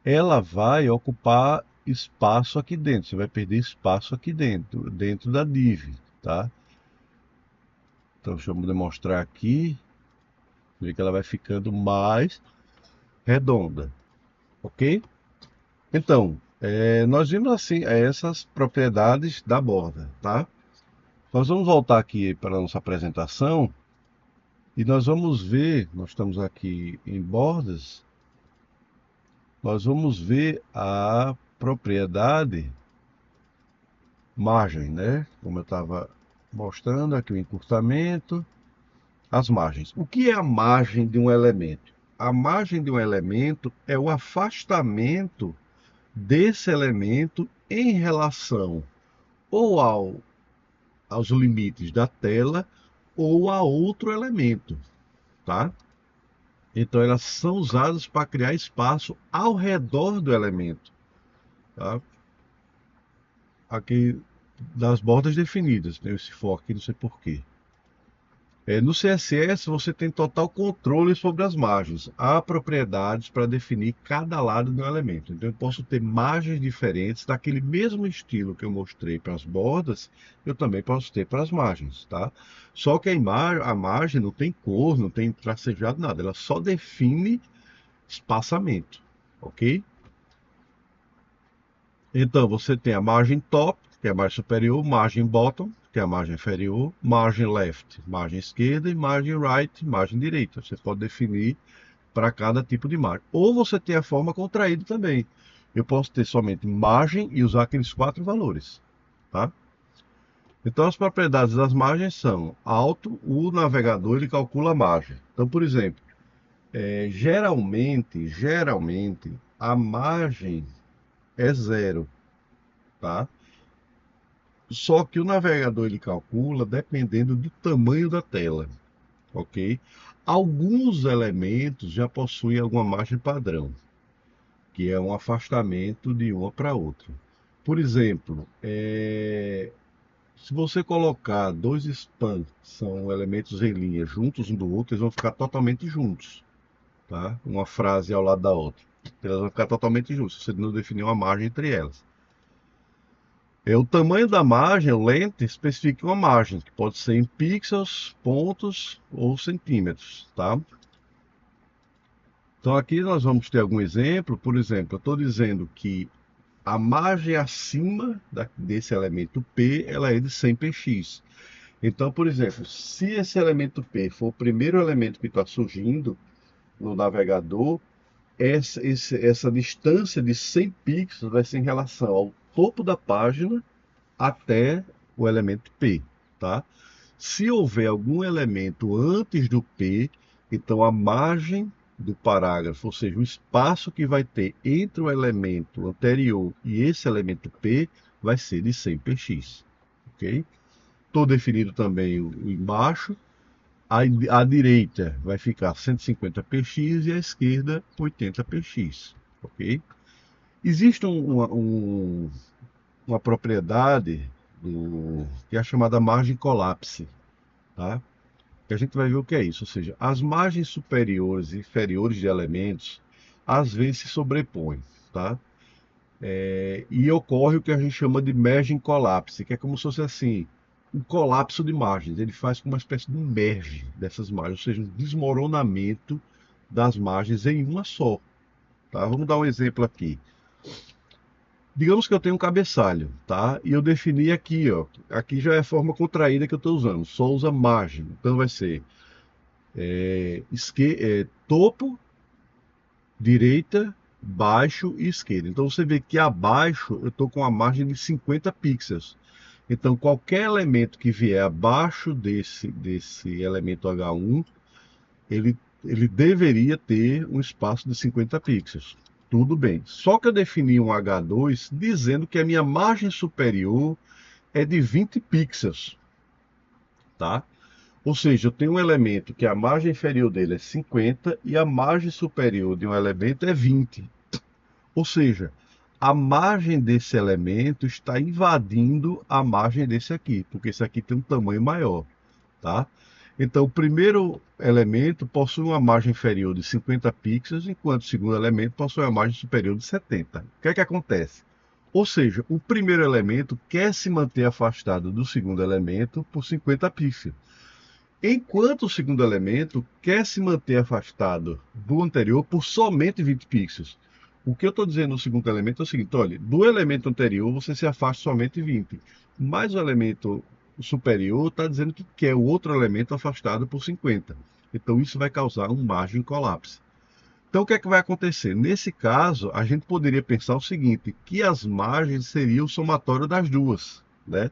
ela vai ocupar espaço aqui dentro. Você vai perder espaço aqui dentro da div, tá? Então deixa eu demonstrar aqui. Vê que ela vai ficando mais redonda, ok? Então, nós vimos assim essas propriedades da borda, tá? Nós vamos voltar aqui para a nossa apresentação e nós vamos ver, nós estamos aqui em bordas, nós vamos ver a propriedade margem, né? Como eu estava mostrando aqui o encurtamento, as margens. O que é a margem de um elemento? A margem de um elemento é o afastamento desse elemento em relação ou aos limites da tela ou a outro elemento, tá? Então elas são usadas para criar espaço ao redor do elemento, tá? Aqui das bordas definidas, tem esse for aqui, não sei porquê. No CSS você tem total controle sobre as margens. Há propriedades para definir cada lado do elemento. Então eu posso ter margens diferentes daquele mesmo estilo que eu mostrei para as bordas, eu também posso ter para as margens, tá? Só que a margem não tem cor, não tem tracejado, nada. Ela só define espaçamento, ok? Então você tem a margem top, que é a margem superior, margem bottom, que é a margem inferior, margem left, margem esquerda, e margem right, margem direita. Você pode definir para cada tipo de margem. Ou você tem a forma contraída também. Eu posso ter somente margem e usar aqueles 4 valores, tá? Então as propriedades das margens são alto, o navegador ele calcula a margem. Então, por exemplo, geralmente a margem é zero, tá? Só que o navegador ele calcula dependendo do tamanho da tela, ok? Alguns elementos já possuem alguma margem padrão, que é um afastamento de uma para outra. Por exemplo, se você colocar dois spans, que são elementos em linha, juntos um do outro, eles vão ficar totalmente juntos, tá? Uma frase ao lado da outra. Elas vão ficar totalmente juntas, se você não definir uma margem entre elas. O tamanho da margem, o length, especifica uma margem, que pode ser em pixels, pontos ou centímetros, tá? Então aqui nós vamos ter algum exemplo. Por exemplo, eu estou dizendo que a margem acima desse elemento P, ela é de 100px. Então, por exemplo, se esse elemento P for o primeiro elemento que está surgindo no navegador, essa distância de 100 pixels vai ser em relação ao topo da página até o elemento P, tá? Se houver algum elemento antes do P, então a margem do parágrafo, ou seja, o espaço que vai ter entre o elemento anterior e esse elemento P, vai ser de 100px, ok? Estou definido também o embaixo. A direita vai ficar 150px e a esquerda 80px, ok? Existe uma propriedade que é a chamada margem colapse, tá? Que a gente vai ver o que é isso, ou seja, as margens superiores e inferiores de elementos às vezes se sobrepõem, tá? E ocorre o que a gente chama de margem colapse, que é como se fosse assim, um colapso de margens. Ele faz como uma espécie de merge dessas margens, ou seja, um desmoronamento das margens em uma só, tá? Vamos dar um exemplo aqui. Digamos que eu tenho um cabeçalho, tá? E eu defini aqui, ó. Aqui já é a forma contraída que eu estou usando. Só usa margem. Então vai ser topo, direita, baixo e esquerda. Então você vê que abaixo eu estou com a margem de 50 pixels. Então qualquer elemento que vier abaixo desse elemento H1, ele deveria ter um espaço de 50 pixels. Tudo bem. Só que eu defini um H2 dizendo que a minha margem superior é de 20 pixels, tá? Ou seja, eu tenho um elemento que a margem inferior dele é 50 e a margem superior de um elemento é 20. Ou seja, a margem desse elemento está invadindo a margem desse aqui, porque esse aqui tem um tamanho maior, tá? Então, o primeiro elemento possui uma margem inferior de 50 pixels, enquanto o segundo elemento possui uma margem superior de 70. O que é que acontece? Ou seja, o primeiro elemento quer se manter afastado do segundo elemento por 50 pixels. Enquanto o segundo elemento quer se manter afastado do anterior por somente 20 pixels. O que eu estou dizendo no segundo elemento é o seguinte: olha, do elemento anterior você se afasta somente 20, mas o elemento superior está dizendo que quer o outro elemento afastado por 50. Então isso vai causar um margin collapse. Então o que é que vai acontecer? Nesse caso, a gente poderia pensar o seguinte, que as margens seriam o somatório das duas, né?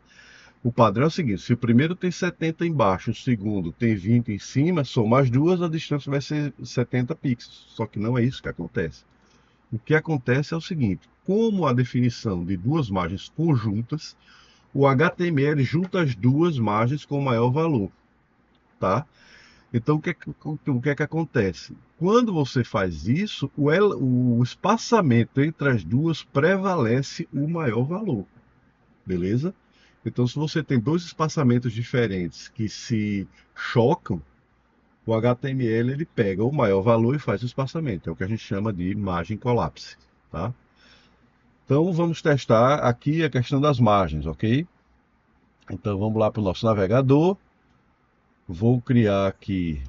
O padrão é o seguinte: se o primeiro tem 70 embaixo, o segundo tem 20 em cima, soma as duas, a distância vai ser 70 pixels. Só que não é isso que acontece. O que acontece é o seguinte: como a definição de duas margens conjuntas, o HTML junta as duas margens com o maior valor, tá? Então o que é que acontece? Quando você faz isso, o espaçamento entre as duas prevalece o maior valor. Beleza? Então, se você tem dois espaçamentos diferentes que se chocam, o HTML ele pega o maior valor e faz o espaçamento. É o que a gente chama de margem collapse, tá? Então, vamos testar aqui a questão das margens, ok? Então, vamos lá para o nosso navegador. Vou criar aqui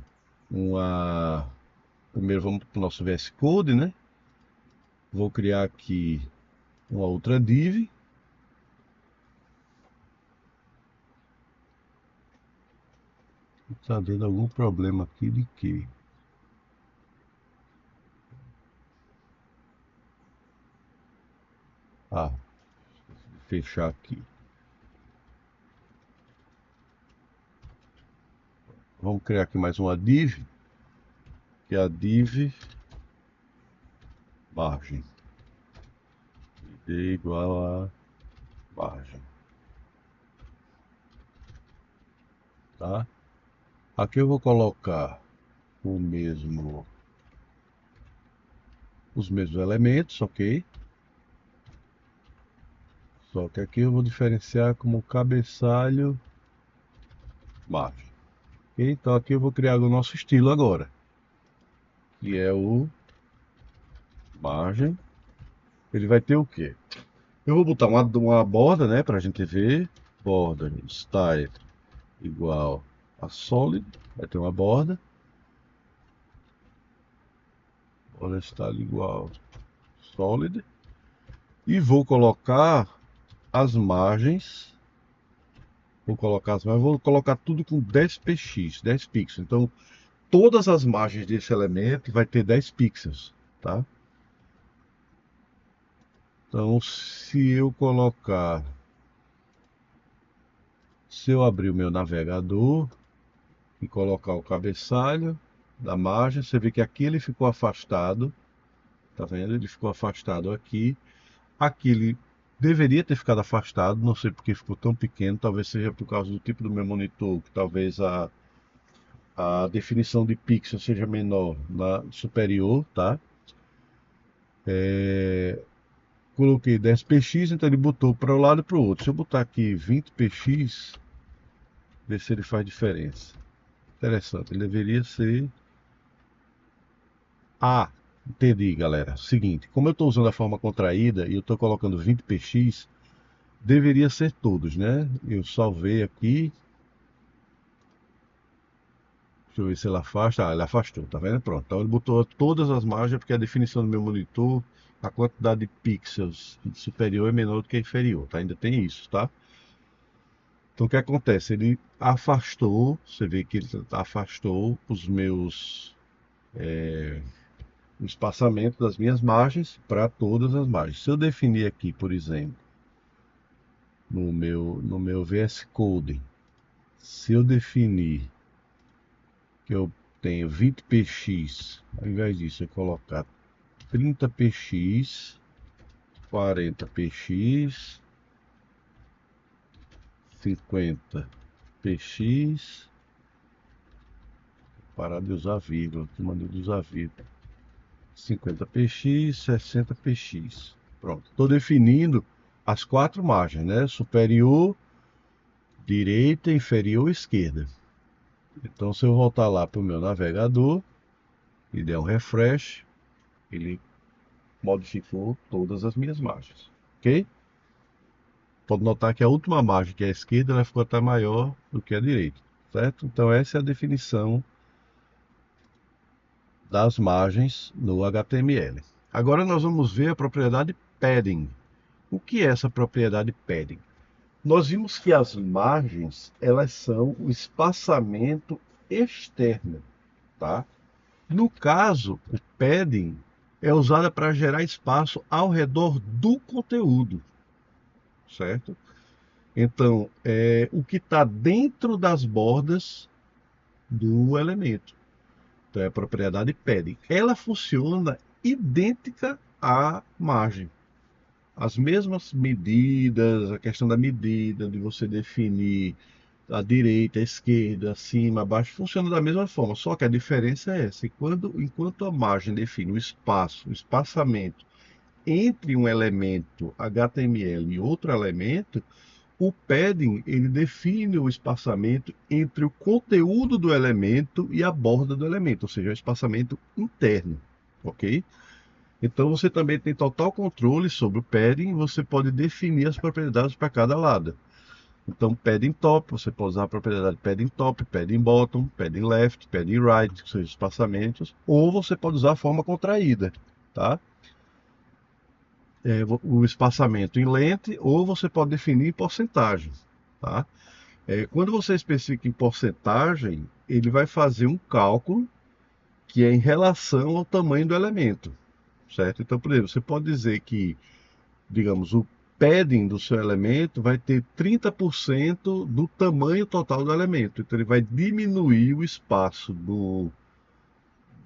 uma... Primeiro vamos para o nosso VS Code, né? Vou criar aqui uma outra div. Está dando algum problema aqui de quê? Ah, fechar aqui. Vamos criar aqui mais uma div, que é a div margem. ID igual a margem. Tá? Aqui eu vou colocar o mesmo, os mesmos elementos, ok? Só que aqui eu vou diferenciar como cabeçalho margem. Ok? Então aqui eu vou criar o nosso estilo agora, que é o margem. Ele vai ter o quê? Eu vou botar uma borda, né, para a gente ver. Border style igual a solid. Vai ter uma borda. Border style igual solid. E vou colocar as margens. Vou colocar tudo com 10 px, 10 pixels. Então, todas as margens desse elemento vai ter 10 pixels, tá? Então, se eu abrir o meu navegador e colocar o cabeçalho da margem, você vê que aqui ele ficou afastado, tá vendo? Ele ficou afastado aqui. Aqui ele deveria ter ficado afastado, não sei porque ficou tão pequeno, talvez seja por causa do tipo do meu monitor, que talvez a definição de pixel seja menor na superior, tá? Coloquei 10 px, então ele botou para um lado e para o outro. Se eu botar aqui 20 px, ver se ele faz diferença. Interessante, ele deveria ser... Ah, entendi, galera. Seguinte, como eu estou usando a forma contraída e eu estou colocando 20 px, deveria ser todos, né? Eu salvei aqui. Deixa eu ver se ele afasta. Ah, ele afastou, tá vendo? Pronto. Então ele botou todas as margens, porque a definição do meu monitor, a quantidade de pixels superior é menor do que a inferior, tá? Ainda tem isso, tá? Então o que acontece? Ele afastou, você vê que ele afastou o espaçamento das minhas margens para todas as margens. Se eu definir aqui, por exemplo, no meu VS Code, se eu definir que eu tenho 20 px, ao invés disso eu colocar 30 px, 40 px, 50 px, parar de usar vírgula, que mandei de usar vírgula, 50 px, 60 px. Pronto, estou definindo as quatro margens, né? Superior, direita, inferior e esquerda. Então, se eu voltar lá para o meu navegador e der um refresh, ele modificou todas as minhas margens, ok? Pode notar que a última margem, que é a esquerda, ela ficou até maior do que a direita, certo? Então essa é a definição das margens no HTML. Agora nós vamos ver a propriedade padding. O que é essa propriedade padding? Nós vimos que as margens, elas são o espaçamento externo, tá? No caso, o padding é usada para gerar espaço ao redor do conteúdo, certo? Então, é o que está dentro das bordas do elemento. Então, é a propriedade padding. Ela funciona idêntica à margem. As mesmas medidas, a questão da medida, de você definir a direita, a esquerda, acima, abaixo, funciona da mesma forma, só que a diferença é essa. Enquanto a margem define o espaço, o espaçamento entre um elemento HTML e outro elemento, o padding ele define o espaçamento entre o conteúdo do elemento e a borda do elemento, ou seja, o espaçamento interno, ok? Então você também tem total controle sobre o padding, você pode definir as propriedades para cada lado. Então, padding top, você pode usar a propriedade padding top, padding bottom, padding left, padding right, que são os espaçamentos, ou você pode usar a forma contraída, tá? O espaçamento em lente, ou você pode definir em porcentagem, tá? Quando você especifica em porcentagem, ele vai fazer um cálculo que é em relação ao tamanho do elemento, certo? Então, por exemplo, você pode dizer que, digamos, o padding do seu elemento vai ter 30% do tamanho total do elemento. Então ele vai diminuir o espaço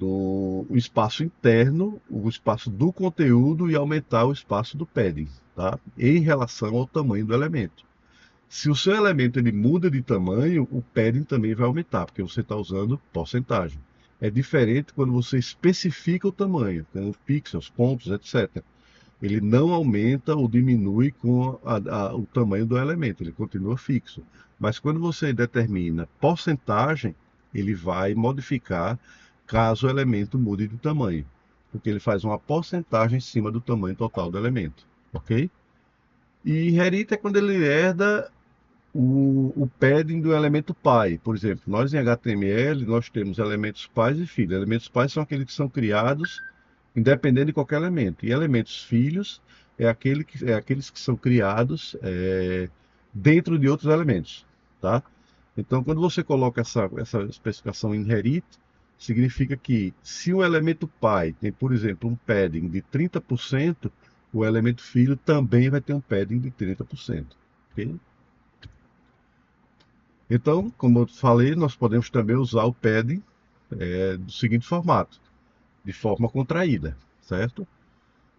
o espaço interno, o espaço do conteúdo e aumentar o espaço do padding, tá? Em relação ao tamanho do elemento. Se o seu elemento ele muda de tamanho, o padding também vai aumentar, porque você está usando porcentagem. É diferente quando você especifica o tamanho, com pixels, pontos, etc. Ele não aumenta ou diminui com o tamanho do elemento, ele continua fixo. Mas quando você determina porcentagem, ele vai modificar caso o elemento mude de tamanho, porque ele faz uma porcentagem em cima do tamanho total do elemento, ok? E inherita é quando ele herda o padding do elemento pai. Por exemplo, nós em HTML nós temos elementos pais e filhos. Elementos pais são aqueles que são criados independente de qualquer elemento. E elementos filhos é aqueles que são criados dentro de outros elementos, tá? Então, quando você coloca essa especificação inherit, significa que se um elemento pai tem, por exemplo, um padding de 30%, o elemento filho também vai ter um padding de 30%. Ok? Então, como eu falei, nós podemos também usar o padding do seguinte formato, de forma contraída, certo?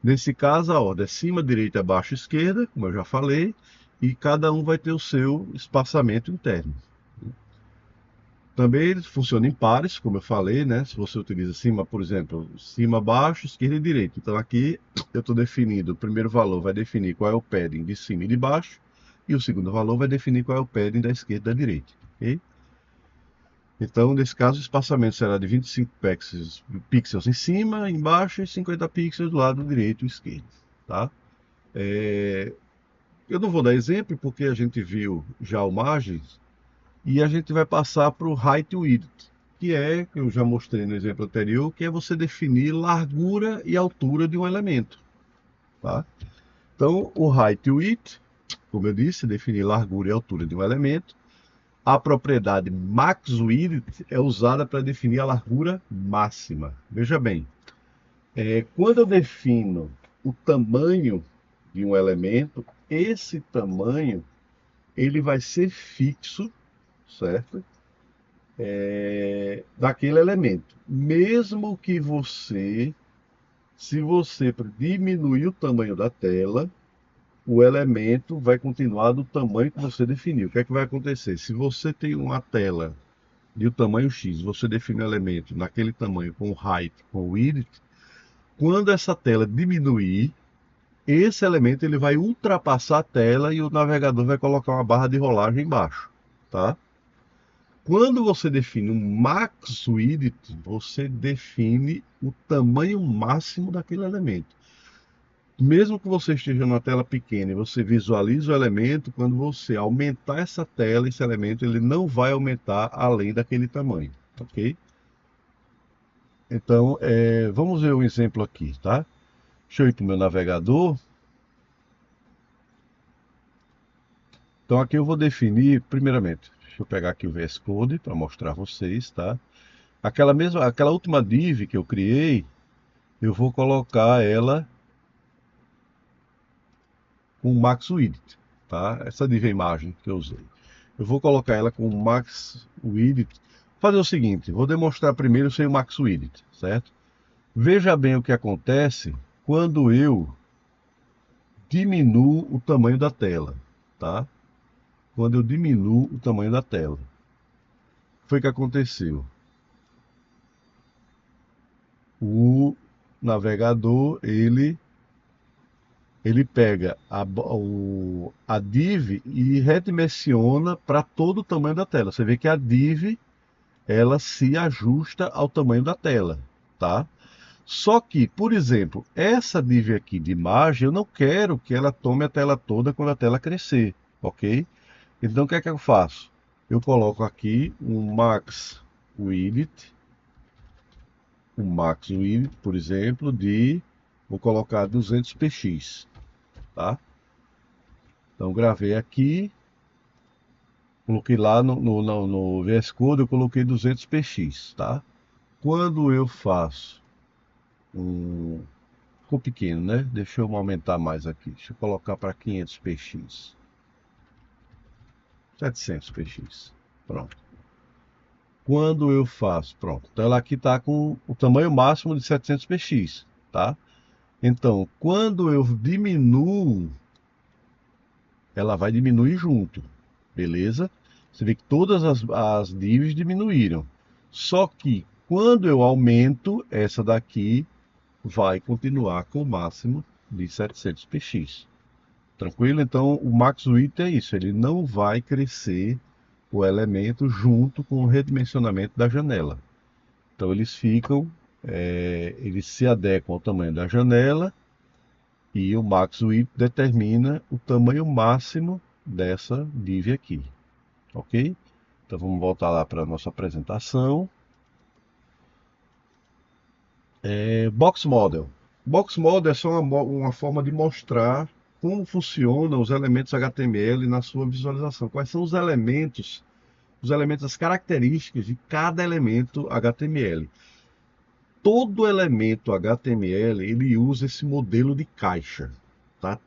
Nesse caso, a ordem é cima, direita, baixo, esquerda, como eu já falei, e cada um vai ter o seu espaçamento interno. Também ele funciona em pares, como eu falei, né? Se você utiliza cima, por exemplo, cima, baixo, esquerda e direita. Então aqui eu estou definindo, o primeiro valor vai definir qual é o padding de cima e de baixo, e o segundo valor vai definir qual é o padding da esquerda e da direita. Ok? Então, nesse caso, o espaçamento será de 25 pixels em cima, embaixo, e 50 pixels do lado direito e esquerdo. Tá? Eu não vou dar exemplo, porque a gente viu já o margens, e a gente vai passar para o height width, que eu já mostrei no exemplo anterior, que é você definir largura e altura de um elemento. Tá? Então, o height width, como eu disse, definir largura e altura de um elemento. A propriedade max width é usada para definir a largura máxima. Veja bem, quando eu defino o tamanho de um elemento, esse tamanho ele vai ser fixo, certo? Daquele elemento. Mesmo que se você diminuir o tamanho da tela, o elemento vai continuar do tamanho que você definiu. O que é que vai acontecer? Se você tem uma tela de o tamanho X, você define o elemento naquele tamanho com height, com width, quando essa tela diminuir, esse elemento ele vai ultrapassar a tela e o navegador vai colocar uma barra de rolagem embaixo, tá? Quando você define um max width, você define o tamanho máximo daquele elemento. Mesmo que você esteja numa tela pequena e você visualiza o elemento, quando você aumentar essa tela, esse elemento ele não vai aumentar além daquele tamanho, ok? Então, vamos ver um exemplo aqui, tá? Deixa eu ir para o meu navegador. Então aqui eu vou definir, primeiramente, deixa eu pegar aqui o VS Code para mostrar a vocês, tá? Aquela última div que eu criei, eu vou colocar ela com Max Width, tá? Essa div imagem que eu usei. Eu vou colocar ela com Max Width. Fazer o seguinte, vou demonstrar primeiro sem o Max Width, certo? Veja bem o que acontece quando eu diminuo o tamanho da tela, tá? Quando eu diminuo o tamanho da tela. Foi o que aconteceu. O navegador, ele pega a div e redimensiona para todo o tamanho da tela. Você vê que a div, ela se ajusta ao tamanho da tela, tá? Só que, por exemplo, essa div aqui de imagem, eu não quero que ela tome a tela toda quando a tela crescer, ok? Então, o que é que eu faço? Eu coloco aqui um max width, por exemplo, vou colocar 200px, tá? Então, gravei aqui, coloquei lá no VS Code, eu coloquei 200px, tá? Quando eu faço ficou pequeno, né? Deixa eu aumentar mais aqui. Deixa eu colocar para 500px. 700px. Pronto. Quando eu faço, pronto. Então ela aqui está com o tamanho máximo de 700px, tá? Então, quando eu diminuo, ela vai diminuir junto, beleza? Você vê que todas as divs diminuíram. Só que quando eu aumento, essa daqui vai continuar com o máximo de 700px. Tranquilo? Então o max width é isso, ele não vai crescer o elemento junto com o redimensionamento da janela. Então eles se adequam ao tamanho da janela e o max width determina o tamanho máximo dessa div aqui, ok? Então vamos voltar lá para a nossa apresentação. Box Model. Box Model é só uma forma de mostrar como funcionam os elementos HTML na sua visualização. Quais são os elementos, as características de cada elemento HTML. Todo elemento HTML, ele usa esse modelo de caixa. Tá?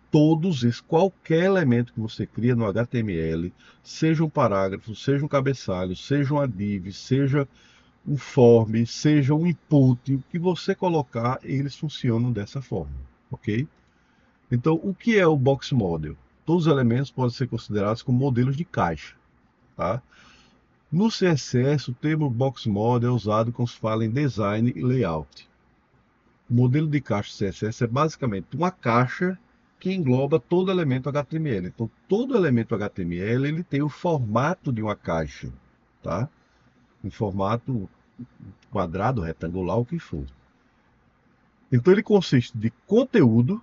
Qualquer elemento que você cria no HTML, seja um parágrafo, seja um cabeçalho, seja uma div, seja um form, seja um input, o que você colocar, eles funcionam dessa forma, ok? Então, o que é o Box Model? Todos os elementos podem ser considerados como modelos de caixa, tá? No CSS, o termo Box Model é usado quando se fala em design e layout. O modelo de caixa CSS é basicamente uma caixa que engloba todo elemento HTML. Então, todo elemento HTML ele tem o formato de uma caixa, tá? Um formato quadrado, retangular, o que for. Então ele consiste de conteúdo,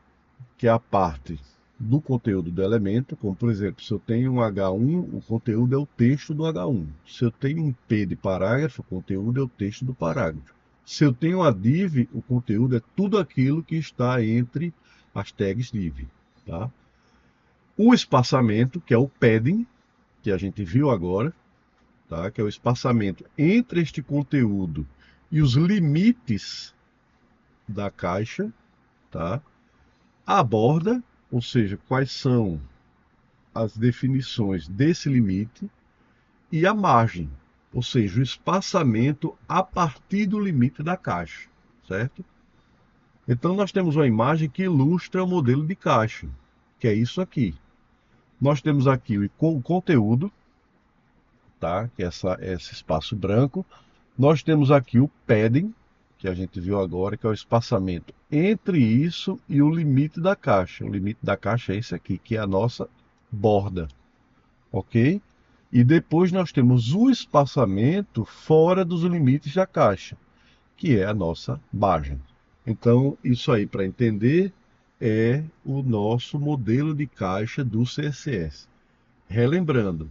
que é a parte do conteúdo do elemento, como por exemplo, se eu tenho um H1, o conteúdo é o texto do H1. Se eu tenho um P de parágrafo, o conteúdo é o texto do parágrafo. Se eu tenho uma div, o conteúdo é tudo aquilo que está entre as tags div. Tá? O espaçamento, que é o padding, que a gente viu agora, tá? Que é o espaçamento entre este conteúdo e os limites da caixa, tá? A borda, ou seja, quais são as definições desse limite, e a margem, ou seja, o espaçamento a partir do limite da caixa, certo? Então nós temos uma imagem que ilustra o modelo de caixa, que é isso aqui. Nós temos aqui o conteúdo, tá? Que é esse espaço branco. Nós temos aqui o padding, que a gente viu agora, que é o espaçamento entre isso e o limite da caixa. O limite da caixa é esse aqui, que é a nossa borda, ok? E depois nós temos o espaçamento fora dos limites da caixa, que é a nossa margem. Então, isso aí para entender é o nosso modelo de caixa do CSS. Relembrando,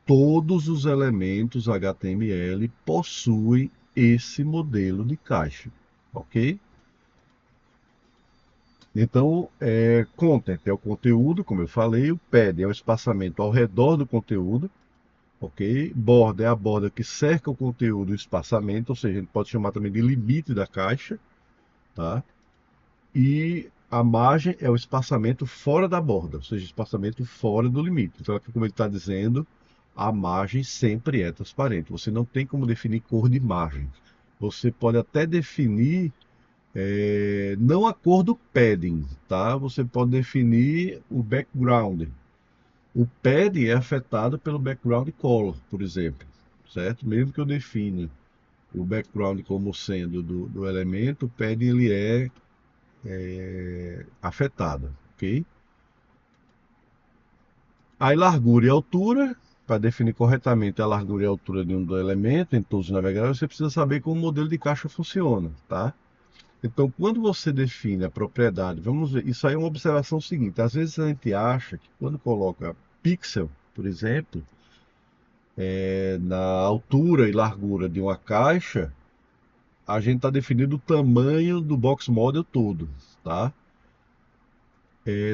todos os elementos HTML possuem esse modelo de caixa, ok? Então, content é o conteúdo, como eu falei, o pad é o espaçamento ao redor do conteúdo, ok? Border é a borda que cerca o conteúdo e o espaçamento, ou seja, a gente pode chamar também de limite da caixa, tá? E a margem é o espaçamento fora da borda, ou seja, espaçamento fora do limite. Então, aqui como ele está dizendo, a margem sempre é transparente. Você não tem como definir cor de margem. Você pode até definir não a cor do padding, tá? Você pode definir o background. O padding é afetado pelo background color, por exemplo, certo? Mesmo que eu defina o background como sendo do elemento, o padding ele é afetado, ok? Aí largura e altura, para definir corretamente a largura e a altura de um do elemento em todos os navegadores, você precisa saber como o modelo de caixa funciona, tá? Então, quando você define a propriedade, vamos ver, isso aí é uma observação seguinte: às vezes a gente acha que quando coloca pixel, por exemplo, na altura e largura de uma caixa, a gente está definindo o tamanho do box model todo, tá?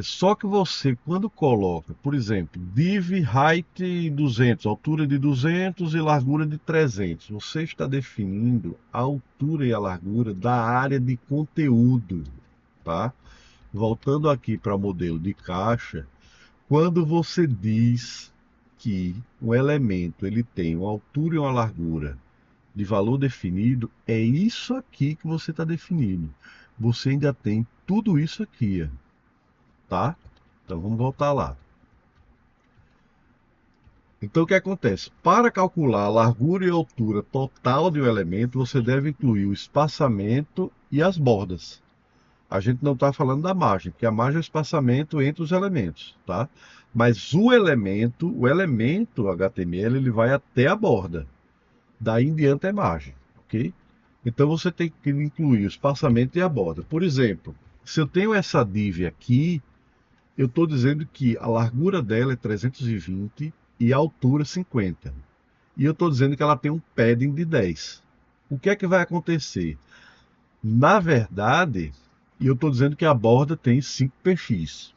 Só que você, quando coloca, por exemplo, div height 200, altura de 200 e largura de 300, você está definindo a altura e a largura da área de conteúdo, tá? Voltando aqui para o modelo de caixa, quando você diz que um elemento ele tem uma altura e uma largura de valor definido, é isso aqui que você está definindo. Você ainda tem tudo isso aqui, ó, tá? Então vamos voltar lá. Então o que acontece? Para calcular a largura e altura total de um elemento, você deve incluir o espaçamento e as bordas. A gente não está falando da margem, porque a margem é o espaçamento entre os elementos, tá? Mas o elemento HTML, ele vai até a borda. Daí em diante é margem, ok? Então você tem que incluir o espaçamento e a borda. Por exemplo, se eu tenho essa div aqui, eu estou dizendo que a largura dela é 320 e a altura 50. E eu estou dizendo que ela tem um padding de 10. O que é que vai acontecer? Na verdade, eu estou dizendo que a borda tem 5px.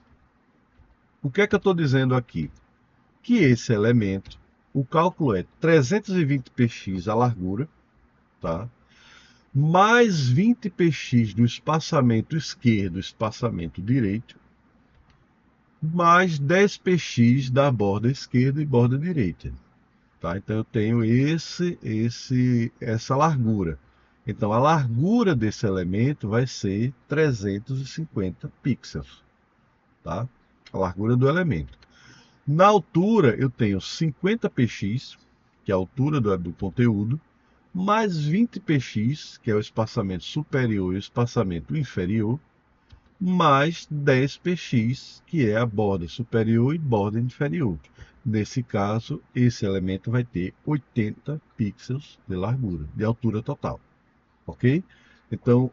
O que é que eu estou dizendo aqui? Que esse elemento, o cálculo é 320px a largura, tá? Mais 20px do espaçamento esquerdo, espaçamento direito, mais 10px da borda esquerda e borda direita. Tá? Então eu tenho essa largura. Então a largura desse elemento vai ser 350 pixels, tá? A largura do elemento. Na altura eu tenho 50px, que é a altura do conteúdo, mais 20px, que é o espaçamento superior e o espaçamento inferior, mais 10px, que é a borda superior e borda inferior. Nesse caso, esse elemento vai ter 80 pixels de largura, de altura total, ok? Então,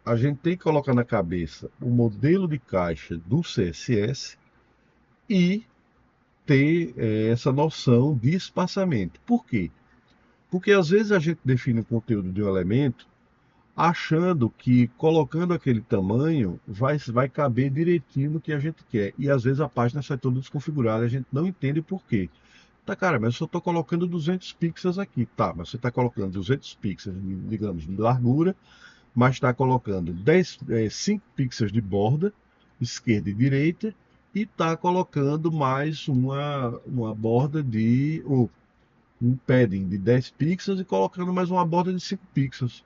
a gente tem que colocar na cabeça o modelo de caixa do CSS e ter essa noção de espaçamento. Por quê? Porque às vezes a gente define o conteúdo de um elemento achando que colocando aquele tamanho vai caber direitinho no que a gente quer. E às vezes a página sai toda desconfigurada, a gente não entende por quê. Tá, cara, mas eu só estou colocando 200 pixels aqui. Tá, mas você está colocando 200 pixels, digamos, de largura, mas está colocando 5 pixels de borda, esquerda e direita, e está colocando mais uma borda ou um padding de 10 pixels e colocando mais uma borda de 5 pixels.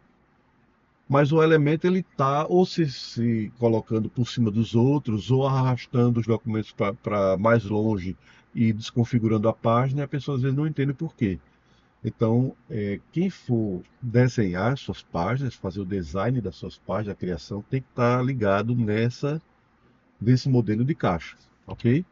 Mas o elemento ele está ou se colocando por cima dos outros ou arrastando os documentos para mais longe e desconfigurando a página, e a pessoa às vezes não entende por quê. Então, quem for desenhar suas páginas, fazer o design das suas páginas, a criação, tem que estar ligado nesse modelo de caixa, ok?